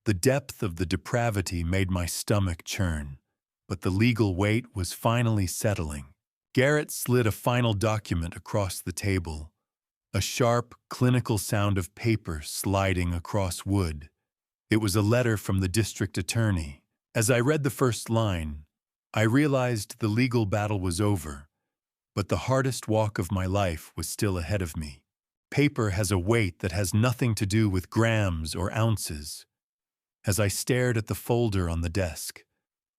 The depth of the depravity made my stomach churn, but the legal weight was finally settling. Garrett slid a final document across the table, a sharp, clinical sound of paper sliding across wood. It was a letter from the district attorney, As I read the first line, I realized the legal battle was over, but the hardest walk of my life was still ahead of me. Paper has a weight that has nothing to do with grams or ounces. As I stared at the folder on the desk,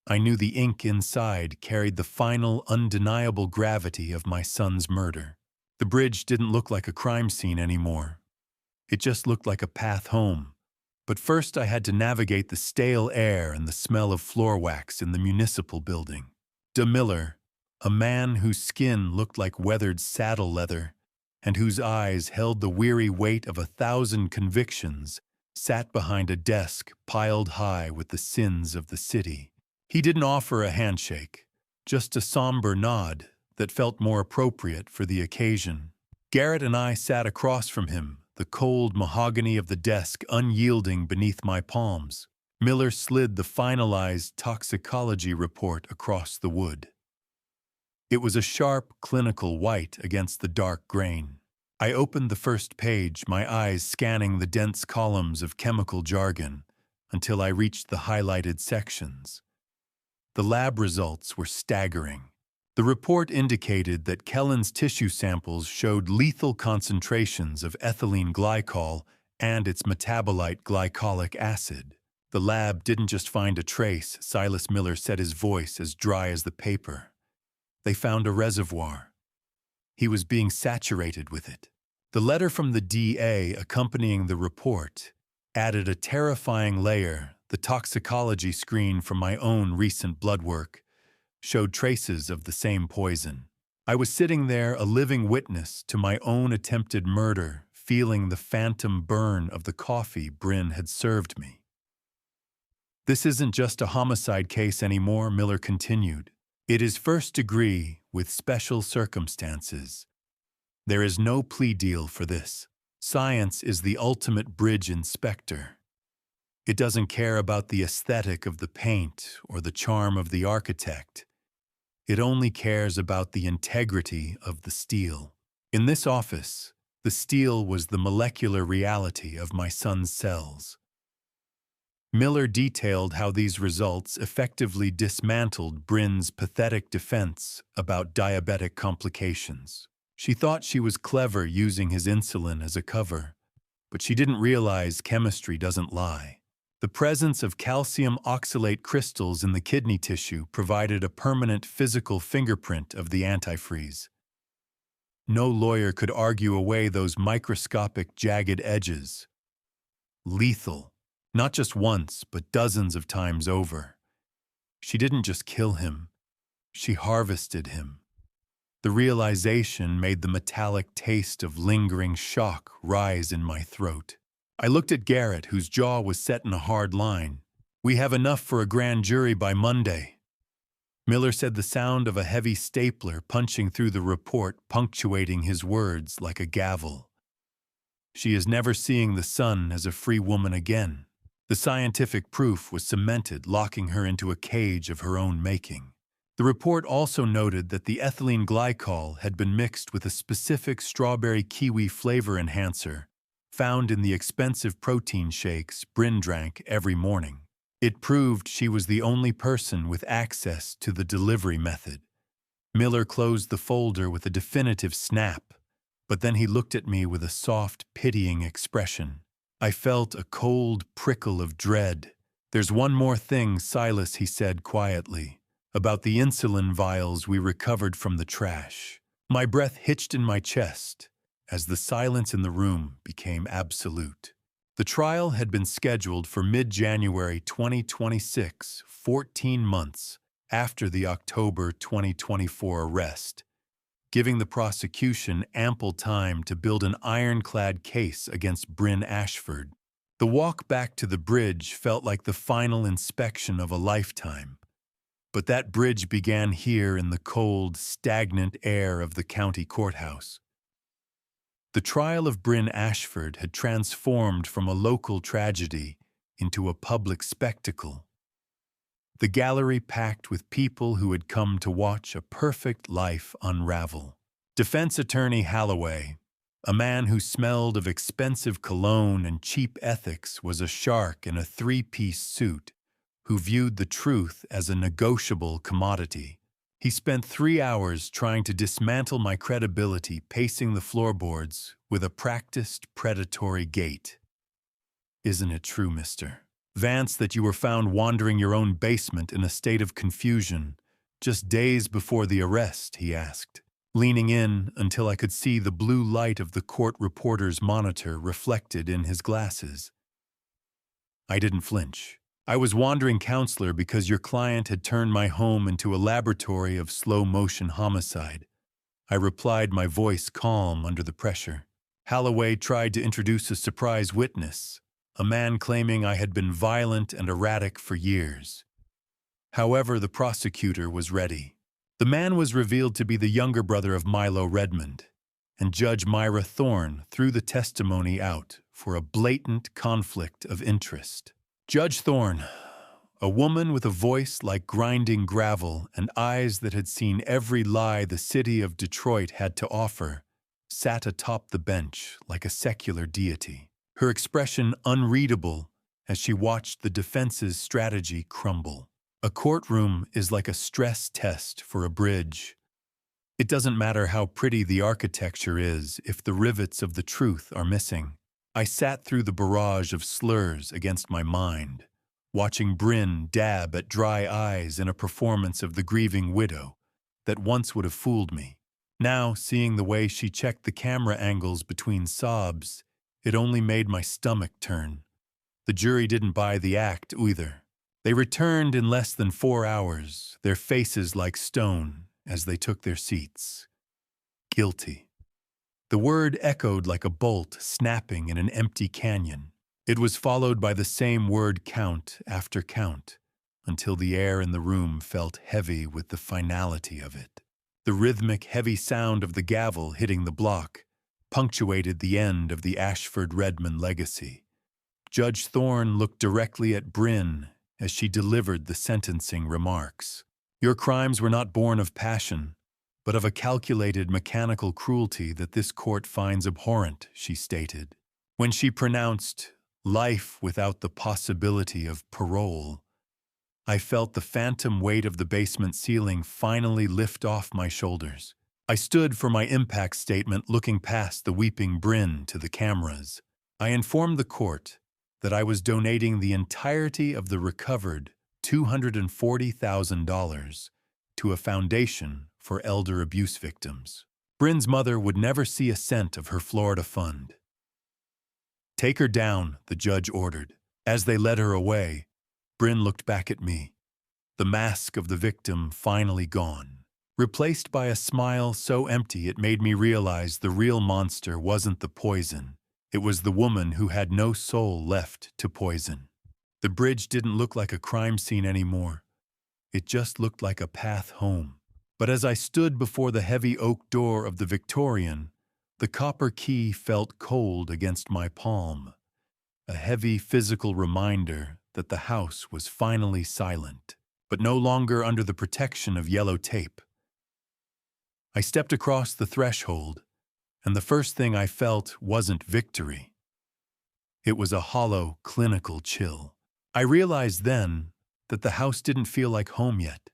I knew the ink inside carried the final, undeniable gravity of my son's murder. The bridge didn't look like a crime scene anymore. It just looked like a path home. But first I had to navigate the stale air and the smell of floor wax in the municipal building. De Miller, a man whose skin looked like weathered saddle leather and whose eyes held the weary weight of 1,000 convictions, sat behind a desk piled high with the sins of the city. He didn't offer a handshake, just a somber nod that felt more appropriate for the occasion. Garrett and I sat across from him, the cold mahogany of the desk unyielding beneath my palms. Miller slid the finalized toxicology report across the wood. It was a sharp, clinical white against the dark grain. I opened the first page, my eyes scanning the dense columns of chemical jargon, until I reached the highlighted sections. The lab results were staggering. The report indicated that Kellen's tissue samples showed lethal concentrations of ethylene glycol and its metabolite glycolic acid. The lab didn't just find a trace, Silas Miller said, his voice as dry as the paper. They found a reservoir. He was being saturated with it. The letter from the DA accompanying the report added a terrifying layer. The toxicology screen from my own recent blood work showed traces of the same poison. I was sitting there, a living witness to my own attempted murder, feeling the phantom burn of the coffee Brin had served me. This isn't just a homicide case anymore, Miller continued. It is first degree with special circumstances. There is no plea deal for this. Science is the ultimate bridge inspector. It doesn't care about the aesthetic of the paint or the charm of the architect. It only cares about the integrity of the steel. In this office, the steel was the molecular reality of my son's cells. Miller detailed how these results effectively dismantled Brin's pathetic defense about diabetic complications. She thought she was clever using his insulin as a cover, but she didn't realize chemistry doesn't lie. The presence of calcium oxalate crystals in the kidney tissue provided a permanent physical fingerprint of the antifreeze. No lawyer could argue away those microscopic jagged edges. Lethal, not just once, but dozens of times over. She didn't just kill him, she harvested him. The realization made the metallic taste of lingering shock rise in my throat. I looked at Garrett, whose jaw was set in a hard line. "We have enough for a grand jury by Monday." Miller said, the sound of a heavy stapler punching through the report punctuating his words like a gavel. She is never seeing the sun as a free woman again. The scientific proof was cemented, locking her into a cage of her own making. The report also noted that the ethylene glycol had been mixed with a specific strawberry kiwi flavor enhancer found in the expensive protein shakes Brin drank every morning. It proved she was the only person with access to the delivery method. Miller closed the folder with a definitive snap, but then he looked at me with a soft, pitying expression. I felt a cold prickle of dread. "There's one more thing, Silas," he said quietly, "about the insulin vials we recovered from the trash." My breath hitched in my chest as the silence in the room became absolute. The trial had been scheduled for mid-January 2026, 14 months after the October 2024 arrest, giving the prosecution ample time to build an ironclad case against Brin Ashford. The walk back to the bridge felt like the final inspection of a lifetime. But that bridge began here in the cold, stagnant air of the county courthouse. The trial of Brin Ashford had transformed from a local tragedy into a public spectacle. The gallery packed with people who had come to watch a perfect life unravel. Defense attorney Holloway, a man who smelled of expensive cologne and cheap ethics, was a shark in a three-piece suit, who viewed the truth as a negotiable commodity. He spent 3 hours trying to dismantle my credibility, pacing the floorboards with a practiced predatory gait. "Isn't it true, Mr. Vance, that you were found wandering your own basement in a state of confusion just days before the arrest?" he asked, leaning in until I could see the blue light of the court reporter's monitor reflected in his glasses. I didn't flinch. "I was wandering, counselor, because your client had turned my home into a laboratory of slow-motion homicide," I replied, my voice calm under the pressure. "Holloway tried to introduce a surprise witness, a man claiming I had been violent and erratic for years. However, the prosecutor was ready. The man was revealed to be the younger brother of Milo Redmond, and Judge Myra Thorne threw the testimony out for a blatant conflict of interest. Judge Thorne, a woman with a voice like grinding gravel and eyes that had seen every lie the city of Detroit had to offer, sat atop the bench like a secular deity, her expression unreadable as she watched the defense's strategy crumble. A courtroom is like a stress test for a bridge. It doesn't matter how pretty the architecture is if the rivets of the truth are missing. I sat through the barrage of slurs against my mind, watching Brin dab at dry eyes in a performance of the grieving widow that once would have fooled me. Now, seeing the way she checked the camera angles between sobs, it only made my stomach turn. The jury didn't buy the act either. They returned in less than 4 hours, their faces like stone as they took their seats. Guilty. The word echoed like a bolt snapping in an empty canyon. It was followed by the same word count after count, until the air in the room felt heavy with the finality of it. The rhythmic, heavy sound of the gavel hitting the block punctuated the end of the Ashford-Redmond legacy. Judge Thorne looked directly at Brin as she delivered the sentencing remarks. "Your crimes were not born of passion, but of a calculated mechanical cruelty that this court finds abhorrent," she stated. When she pronounced life without the possibility of parole, I felt the phantom weight of the basement ceiling finally lift off my shoulders. I stood for my impact statement, looking past the weeping Brin to the cameras. I informed the court that I was donating the entirety of the recovered $240,000 to a foundation for elder abuse victims. Brin's mother would never see a cent of her Florida fund. "Take her down," the judge ordered. As they led her away, Brin looked back at me, the mask of the victim finally gone, replaced by a smile so empty it made me realize the real monster wasn't the poison. It was the woman who had no soul left to poison. The bridge didn't look like a crime scene anymore. It just looked like a path home. But as I stood before the heavy oak door of the Victorian, the copper key felt cold against my palm, a heavy physical reminder that the house was finally silent, but no longer under the protection of yellow tape. I stepped across the threshold, and the first thing I felt wasn't victory. It was a hollow, clinical chill. I realized then that the house didn't feel like home yet.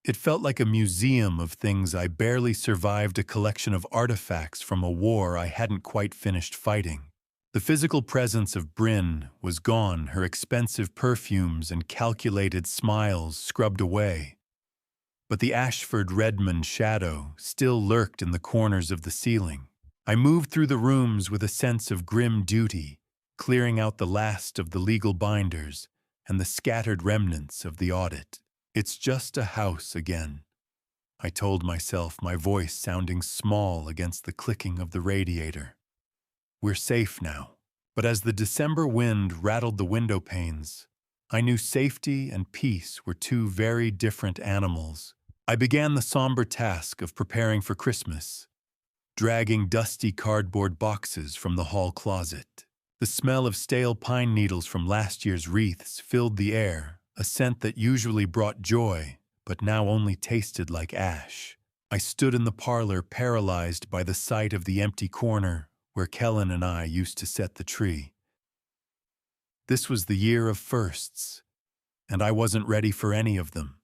It felt like a museum of things I barely survived, a collection of artifacts from a war I hadn't quite finished fighting. The physical presence of Brin was gone, her expensive perfumes and calculated smiles scrubbed away. But the Ashford-Redmond shadow still lurked in the corners of the ceiling. I moved through the rooms with a sense of grim duty, clearing out the last of the legal binders and the scattered remnants of the audit. "It's just a house again," I told myself, my voice sounding small against the clicking of the radiator. "We're safe now." But as the December wind rattled the window panes, I knew safety and peace were two very different animals. I began the somber task of preparing for Christmas, dragging dusty cardboard boxes from the hall closet. The smell of stale pine needles from last year's wreaths filled the air, a scent that usually brought joy, but now only tasted like ash. I stood in the parlor, paralyzed by the sight of the empty corner where Kellen and I used to set the tree. This was the year of firsts. and I wasn't ready for any of them.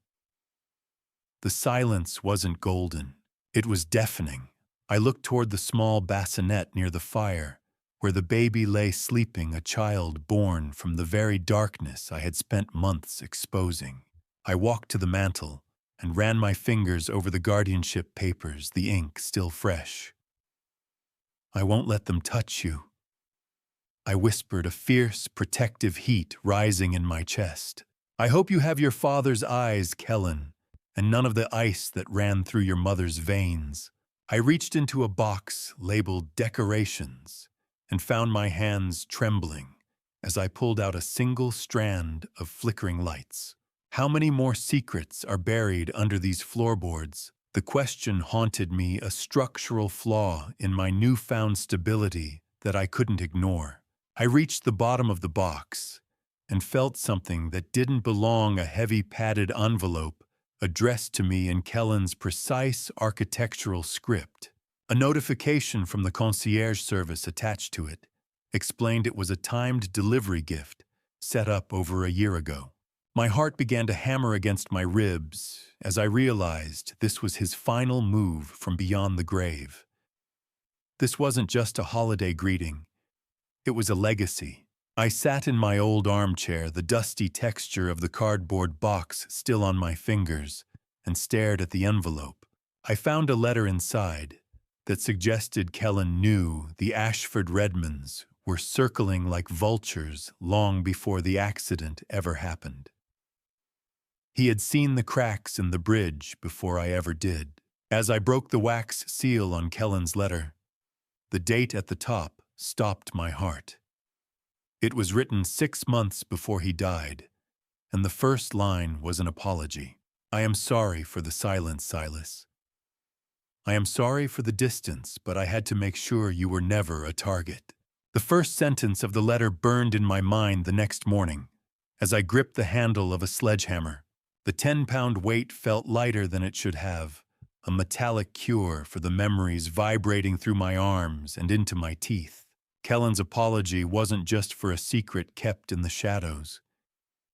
The silence wasn't golden. It was deafening. I looked toward the small bassinet near the fire, where the baby lay sleeping, a child born from the very darkness I had spent months exposing. I walked to the mantel and ran my fingers over the guardianship papers, the ink still fresh. "I won't let them touch you," I whispered, a fierce, protective heat rising in my chest. "I hope you have your father's eyes, Kellen, and none of the ice that ran through your mother's veins." I reached into a box labeled decorations and found my hands trembling as I pulled out a single strand of flickering lights. How many more secrets are buried under these floorboards? The question haunted me, a structural flaw in my newfound stability that I couldn't ignore. I reached the bottom of the box and felt something that didn't belong, a heavy padded envelope addressed to me in Kellen's precise architectural script. A notification from the concierge service attached to it explained it was a timed delivery gift set up over a year ago. My heart began to hammer against my ribs as I realized this was his final move from beyond the grave. This wasn't just a holiday greeting. It was a legacy. I sat in my old armchair, the dusty texture of the cardboard box still on my fingers, and stared at the envelope. I found a letter inside that suggested Kellen knew the Ashford Redmonds were circling like vultures long before the accident ever happened. He had seen the cracks in the bridge before I ever did. As I broke the wax seal on Kellen's letter, the date at the top stopped my heart. It was written 6 months before he died, and the first line was an apology. "I am sorry for the silence, Silas. I am sorry for the distance, but I had to make sure you were never a target." The first sentence of the letter burned in my mind the next morning as I gripped the handle of a sledgehammer. The 10-pound weight felt lighter than it should have, a metallic cure for the memories vibrating through my arms and into my teeth. Kellen's apology wasn't just for a secret kept in the shadows.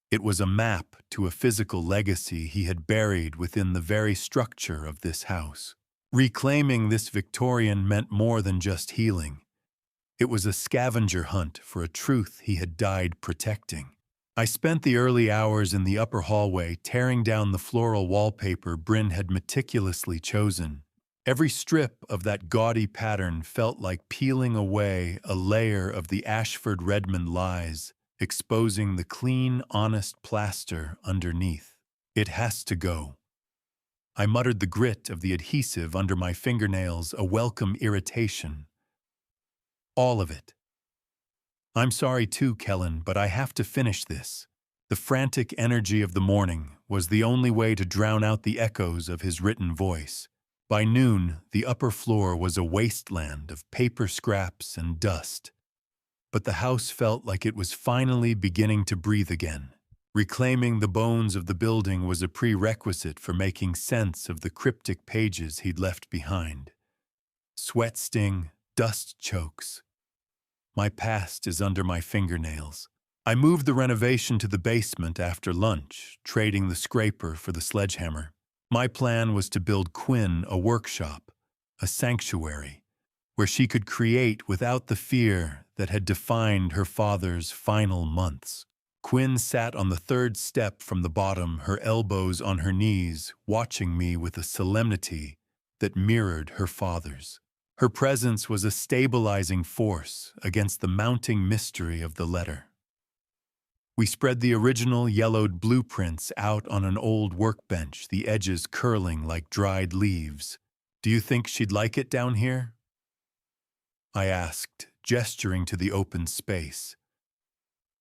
It was a map to a physical legacy he had buried within the very structure of this house. Reclaiming this Victorian meant more than just healing. It was a scavenger hunt for a truth he had died protecting. I spent the early hours in the upper hallway tearing down the floral wallpaper Brin had meticulously chosen. Every strip of that gaudy pattern felt like peeling away a layer of the Ashford Redmond lies, exposing the clean, honest plaster underneath. "It has to go." I muttered, the grit of the adhesive under my fingernails a welcome irritation. "All of it." "I'm sorry too, Kellen, but I have to finish this." The frantic energy of the morning was the only way to drown out the echoes of his written voice. By noon, the upper floor was a wasteland of paper scraps and dust. But the house felt like it was finally beginning to breathe again. Reclaiming the bones of the building was a prerequisite for making sense of the cryptic pages he'd left behind. Sweat sting, dust chokes. My past is under my fingernails. I moved the renovation to the basement after lunch, trading the scraper for the sledgehammer. My plan was to build Quinn a workshop, a sanctuary, where she could create without the fear that had defined her father's final months. Quinn sat on the third step from the bottom, her elbows on her knees, watching me with a solemnity that mirrored her father's. Her presence was a stabilizing force against the mounting mystery of the letter. We spread the original yellowed blueprints out on an old workbench, the edges curling like dried leaves. "Do you think she'd like it down here?" I asked, gesturing to the open space.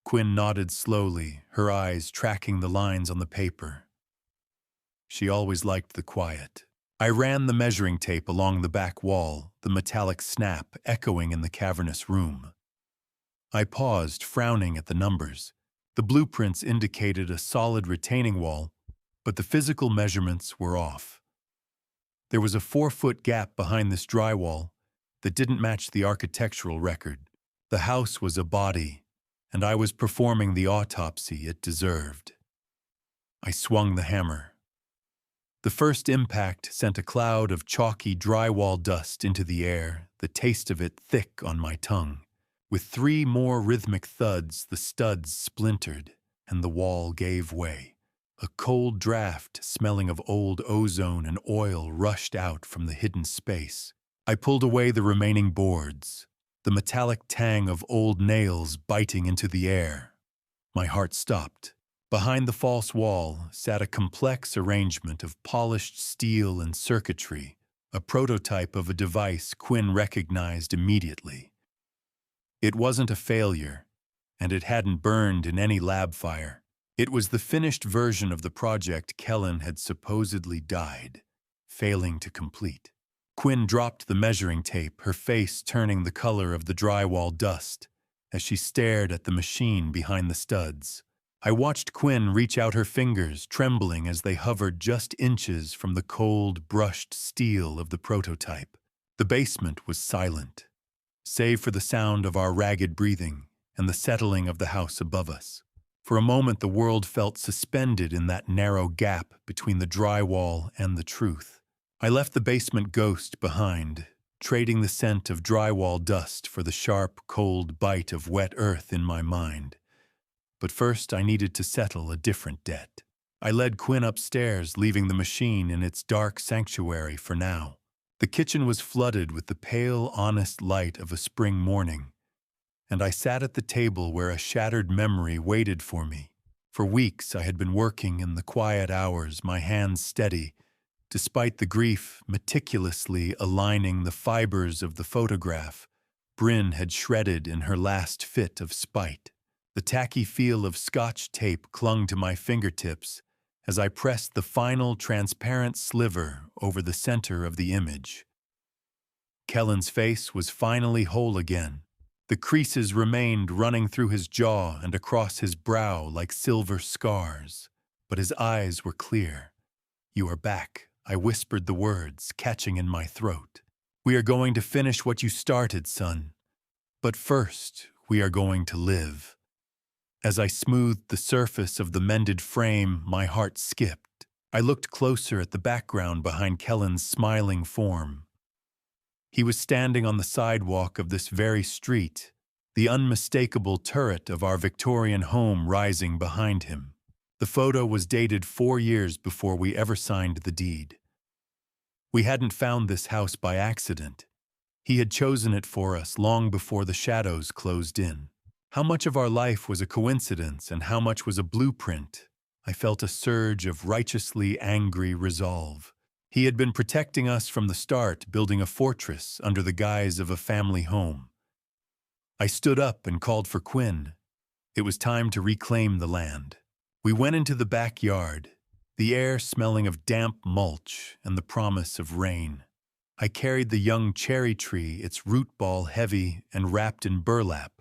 Quinn nodded slowly, her eyes tracking the lines on the paper. She always liked the quiet. I ran the measuring tape along the back wall, the metallic snap echoing in the cavernous room. I paused, frowning at the numbers. The blueprints indicated a solid retaining wall, but the physical measurements were off. There was a 4-foot gap behind this drywall that didn't match the architectural record. The house was a body, and I was performing the autopsy it deserved. I swung the hammer. The first impact sent a cloud of chalky drywall dust into the air, the taste of it thick on my tongue. With 3 more rhythmic thuds, the studs splintered, and the wall gave way. A cold draft smelling of old ozone and oil rushed out from the hidden space. I pulled away the remaining boards, the metallic tang of old nails biting into the air. My heart stopped. Behind the false wall sat a complex arrangement of polished steel and circuitry, a prototype of a device Quinn recognized immediately. It wasn't a failure, and it hadn't burned in any lab fire. It was the finished version of the project Kellen had supposedly died, failing to complete. Quinn dropped the measuring tape, her face turning the color of the drywall dust, as she stared at the machine behind the studs. I watched Quinn reach out her fingers, trembling as they hovered just inches from the cold, brushed steel of the prototype. The basement was silent, save for the sound of our ragged breathing and the settling of the house above us. For a moment the world felt suspended in that narrow gap between the drywall and the truth. I left the basement ghost behind, trading the scent of drywall dust for the sharp, cold bite of wet earth in my mind. But first I needed to settle a different debt. I led Quinn upstairs, leaving the machine in its dark sanctuary for now. The kitchen was flooded with the pale, honest light of a spring morning, and I sat at the table where a shattered memory waited for me. For weeks I had been working in the quiet hours, my hands steady, despite the grief meticulously aligning the fibers of the photograph Brin had shredded in her last fit of spite. The tacky feel of Scotch tape clung to my fingertips as I pressed the final transparent sliver over the center of the image. Kellen's face was finally whole again. The creases remained running through his jaw and across his brow like silver scars, but his eyes were clear. "You are back," I whispered the words, catching in my throat. "We are going to finish what you started, son. But first, we are going to live." As I smoothed the surface of the mended frame, my heart skipped. I looked closer at the background behind Kellen's smiling form. He was standing on the sidewalk of this very street, the unmistakable turret of our Victorian home rising behind him. The photo was dated 4 years before we ever signed the deed. We hadn't found this house by accident. He had chosen it for us long before the shadows closed in. How much of our life was a coincidence and how much was a blueprint? I felt a surge of righteously angry resolve. He had been protecting us from the start, building a fortress under the guise of a family home. I stood up and called for Quinn. It was time to reclaim the land. We went into the backyard, the air smelling of damp mulch and the promise of rain. I carried the young cherry tree, its root ball heavy and wrapped in burlap,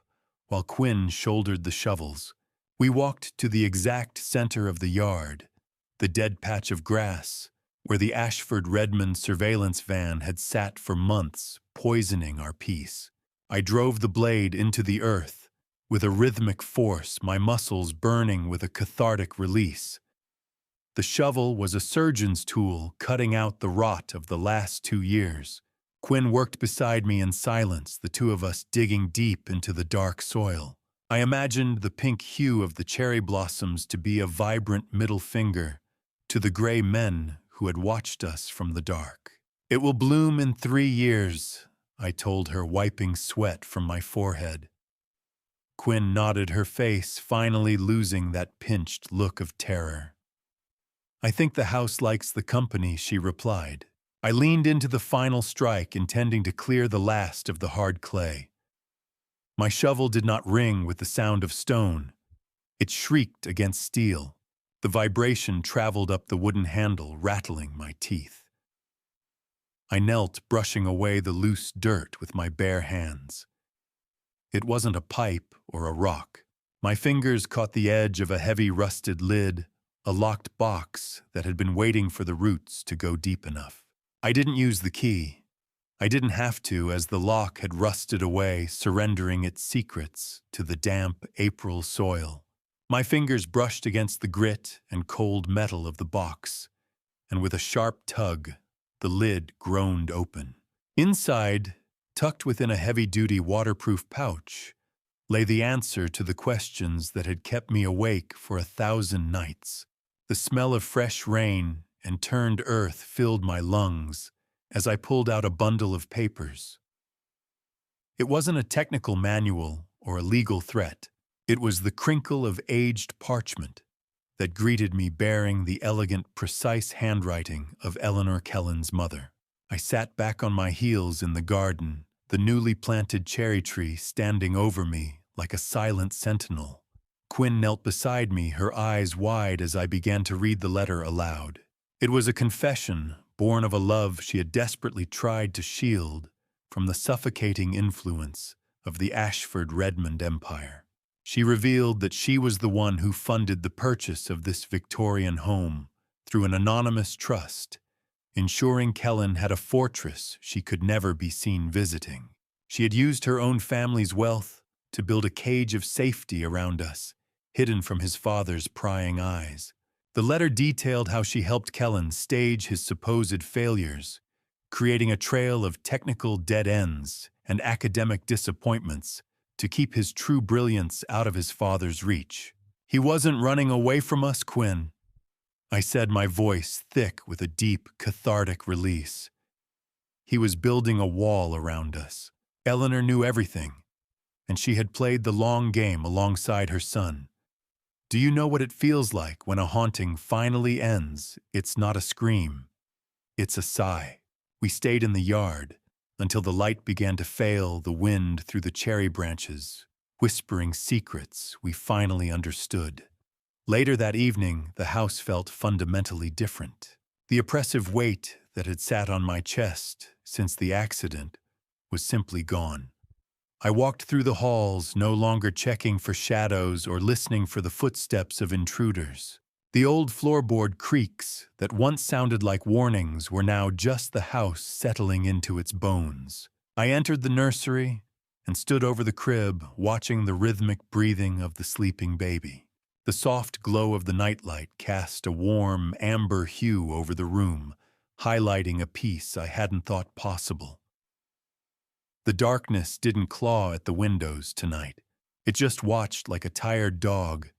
while Quinn shouldered the shovels. We walked to the exact center of the yard, the dead patch of grass, where the Ashford-Redmond surveillance van had sat for months, poisoning our peace. I drove the blade into the earth, with a rhythmic force, my muscles burning with a cathartic release. The shovel was a surgeon's tool, cutting out the rot of the last 2 years. Quinn worked beside me in silence, the two of us digging deep into the dark soil. I imagined the pink hue of the cherry blossoms to be a vibrant middle finger to the gray men who had watched us from the dark. "It will bloom in 3 years, I told her, wiping sweat from my forehead. Quinn nodded, her face finally losing that pinched look of terror. "I think the house likes the company," she replied. I leaned into the final strike, intending to clear the last of the hard clay. My shovel did not ring with the sound of stone. It shrieked against steel. The vibration traveled up the wooden handle, rattling my teeth. I knelt, brushing away the loose dirt with my bare hands. It wasn't a pipe or a rock. My fingers caught the edge of a heavy rusted lid, a locked box that had been waiting for the roots to go deep enough. I didn't use the key. I didn't have to, as the lock had rusted away, surrendering its secrets to the damp April soil. My fingers brushed against the grit and cold metal of the box, and with a sharp tug, the lid groaned open. Inside, tucked within a heavy-duty waterproof pouch, lay the answer to the questions that had kept me awake for 1,000 nights. The smell of fresh rain and turned earth filled my lungs as I pulled out a bundle of papers. It wasn't a technical manual or a legal threat. It was the crinkle of aged parchment that greeted me bearing the elegant, precise handwriting of Eleanor Kellen's mother. I sat back on my heels in the garden, the newly planted cherry tree standing over me like a silent sentinel. Quinn knelt beside me, her eyes wide as I began to read the letter aloud. It was a confession born of a love she had desperately tried to shield from the suffocating influence of the Ashford-Redmond Empire. She revealed that she was the one who funded the purchase of this Victorian home through an anonymous trust, ensuring Kellen had a fortress she could never be seen visiting. She had used her own family's wealth to build a cage of safety around us, hidden from his father's prying eyes. The letter detailed how she helped Kellen stage his supposed failures, creating a trail of technical dead ends and academic disappointments to keep his true brilliance out of his father's reach. "He wasn't running away from us, Quinn," I said, my voice thick with a deep, cathartic release. "He was building a wall around us. Eleanor knew everything, and she had played the long game alongside her son. Do you know what it feels like when a haunting finally ends? It's not a scream. It's a sigh." We stayed in the yard until the light began to fail, the wind through the cherry branches, whispering secrets we finally understood. Later that evening, the house felt fundamentally different. The oppressive weight that had sat on my chest since the accident was simply gone. I walked through the halls, no longer checking for shadows or listening for the footsteps of intruders. The old floorboard creaks that once sounded like warnings were now just the house settling into its bones. I entered the nursery and stood over the crib, watching the rhythmic breathing of the sleeping baby. The soft glow of the nightlight cast a warm, amber hue over the room, highlighting a peace I hadn't thought possible. The darkness didn't claw at the windows tonight. It just watched like a tired dog.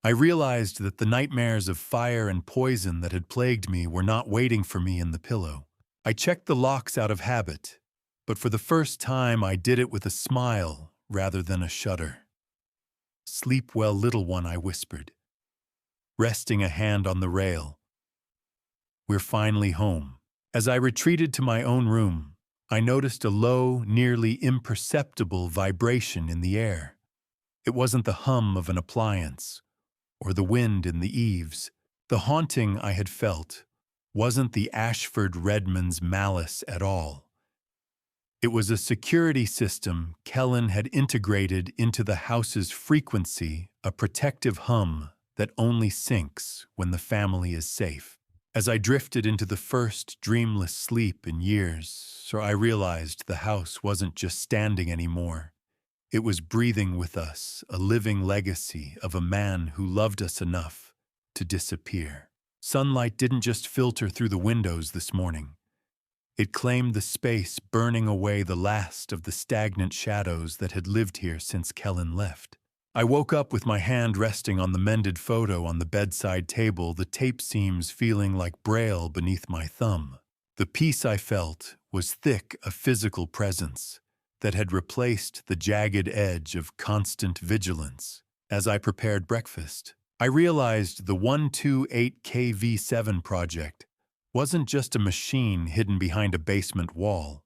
I realized that the nightmares of fire and poison that had plagued me were not waiting for me in the pillow. I checked the locks out of habit, but for the first time I did it with a smile rather than a shudder. "Sleep well, little one," I whispered, resting a hand on the rail. "We're finally home." As I retreated to my own room, I noticed a low, nearly imperceptible vibration in the air. It wasn't the hum of an appliance or the wind in the eaves. The haunting I had felt wasn't the Ashford-Redmond's malice at all. It was a security system Kellen had integrated into the house's frequency, a protective hum that only sinks when the family is safe. As I drifted into the first dreamless sleep in years, I realized the house wasn't just standing anymore. It was breathing with us, a living legacy of a man who loved us enough to disappear. Sunlight didn't just filter through the windows this morning. It claimed the space, burning away the last of the stagnant shadows that had lived here since Kellen left. I woke up with my hand resting on the mended photo on the bedside table, the tape seams feeling like braille beneath my thumb. The peace I felt was thick, a physical presence that had replaced the jagged edge of constant vigilance. As I prepared breakfast, I realized the 128KV7 project wasn't just a machine hidden behind a basement wall.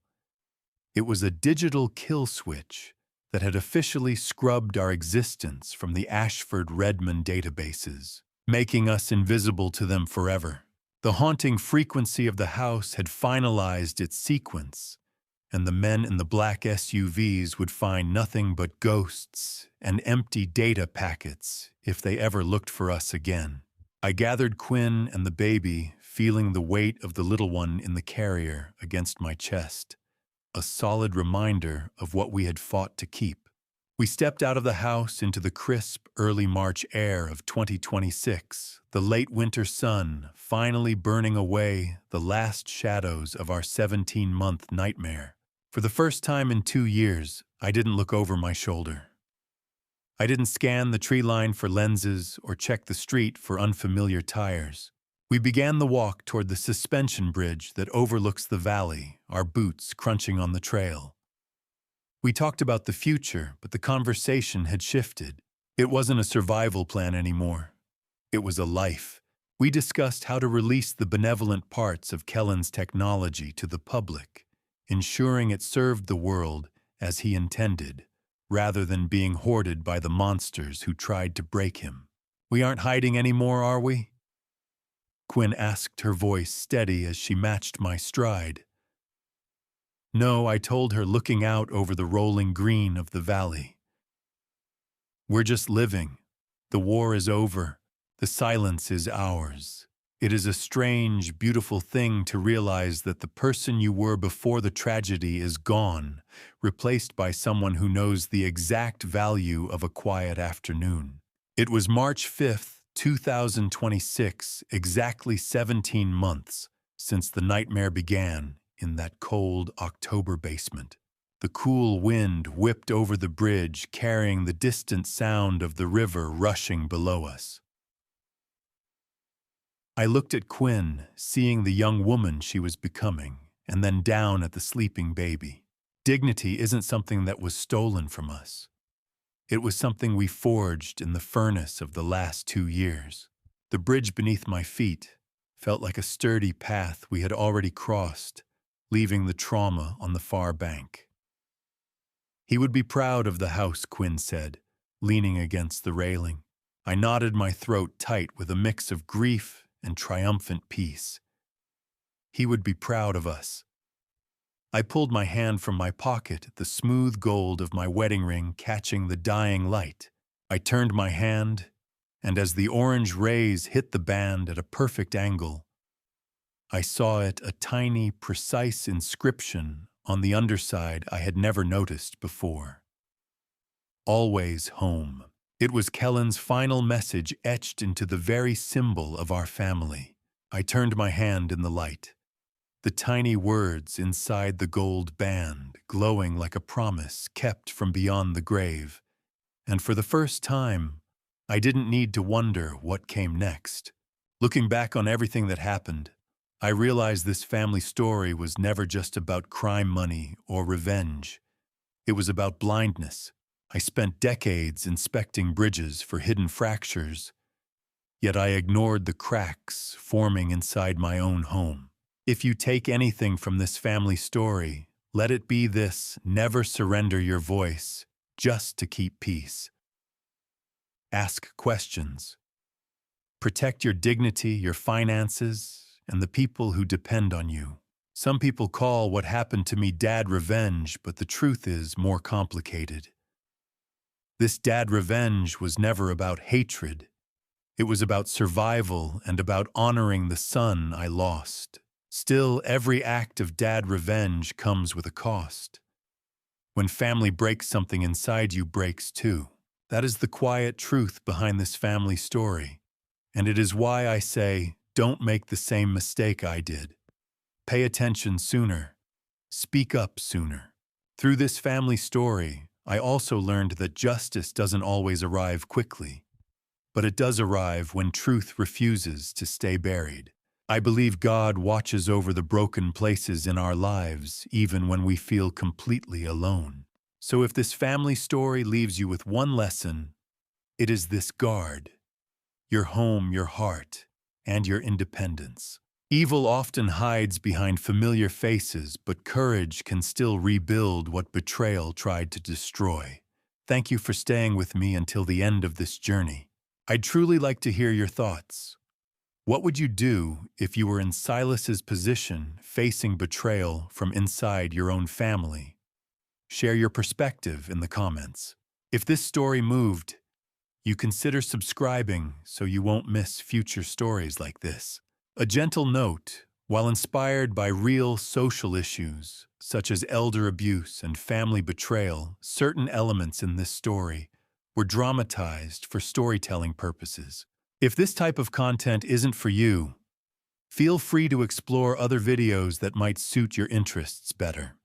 It was a digital kill switch that had officially scrubbed our existence from the Ashford-Redmond databases, making us invisible to them forever. The haunting frequency of the house had finalized its sequence, and the men in the black SUVs would find nothing but ghosts and empty data packets if they ever looked for us again. I gathered Quinn and the baby, feeling the weight of the little one in the carrier against my chest, a solid reminder of what we had fought to keep. We stepped out of the house into the crisp, early March air of 2026, the late winter sun finally burning away the last shadows of our 17-month nightmare. For the first time in 2 years, I didn't look over my shoulder. I didn't scan the tree line for lenses or check the street for unfamiliar tires. We began the walk toward the suspension bridge that overlooks the valley, our boots crunching on the trail. We talked about the future, but the conversation had shifted. It wasn't a survival plan anymore. It was a life. We discussed how to release the benevolent parts of Kellen's technology to the public, ensuring it served the world as he intended, rather than being hoarded by the monsters who tried to break him. We aren't hiding anymore, are we? Quinn asked, her voice steady as she matched my stride. No, I told her, looking out over the rolling green of the valley. We're just living. The war is over. The silence is ours. It is a strange, beautiful thing to realize that the person you were before the tragedy is gone, replaced by someone who knows the exact value of a quiet afternoon. It was March 5th, 2026, exactly 17 months since the nightmare began in that cold October basement. The cool wind whipped over the bridge, carrying the distant sound of the river rushing below us. I looked at Quinn, seeing the young woman she was becoming, and then down at the sleeping baby. Dignity isn't something that was stolen from us. It was something we forged in the furnace of the last 2 years. The bridge beneath my feet felt like a sturdy path we had already crossed, leaving the trauma on the far bank. He would be proud of the house, Quinn said, leaning against the railing. I knotted my throat tight with a mix of grief and triumphant peace. He would be proud of us. I pulled my hand from my pocket, the smooth gold of my wedding ring catching the dying light. I turned my hand, and as the orange rays hit the band at a perfect angle, I saw it a tiny, precise inscription on the underside I had never noticed before. Always home. It was Kellen's final message etched into the very symbol of our family. I turned my hand in the light, the tiny words inside the gold band glowing like a promise kept from beyond the grave. And for the first time, I didn't need to wonder what came next. Looking back on everything that happened, I realized this family story was never just about crime money or revenge. It was about blindness. I spent decades inspecting bridges for hidden fractures, yet I ignored the cracks forming inside my own home. If you take anything from this family story, let it be this: never surrender your voice just to keep peace. Ask questions. Protect your dignity, your finances, and the people who depend on you. Some people call what happened to me dad revenge, but the truth is more complicated. This dad revenge was never about hatred. It was about survival and about honoring the son I lost. Still, every act of dad revenge comes with a cost. When family breaks, something inside you breaks too. That is the quiet truth behind this family story. And it is why I say, don't make the same mistake I did. Pay attention sooner. Speak up sooner. Through this family story, I also learned that justice doesn't always arrive quickly, but it does arrive when truth refuses to stay buried. I believe God watches over the broken places in our lives, even when we feel completely alone. So if this family story leaves you with one lesson, it is this: guard your home, your heart, and your independence. Evil often hides behind familiar faces, but courage can still rebuild what betrayal tried to destroy. Thank you for staying with me until the end of this journey. I'd truly like to hear your thoughts. What would you do if you were in Silas's position, facing betrayal from inside your own family? Share your perspective in the comments. If this story moved you, consider subscribing so you won't miss future stories like this. A gentle note: while inspired by real social issues, such as elder abuse and family betrayal, certain elements in this story were dramatized for storytelling purposes. If this type of content isn't for you, feel free to explore other videos that might suit your interests better.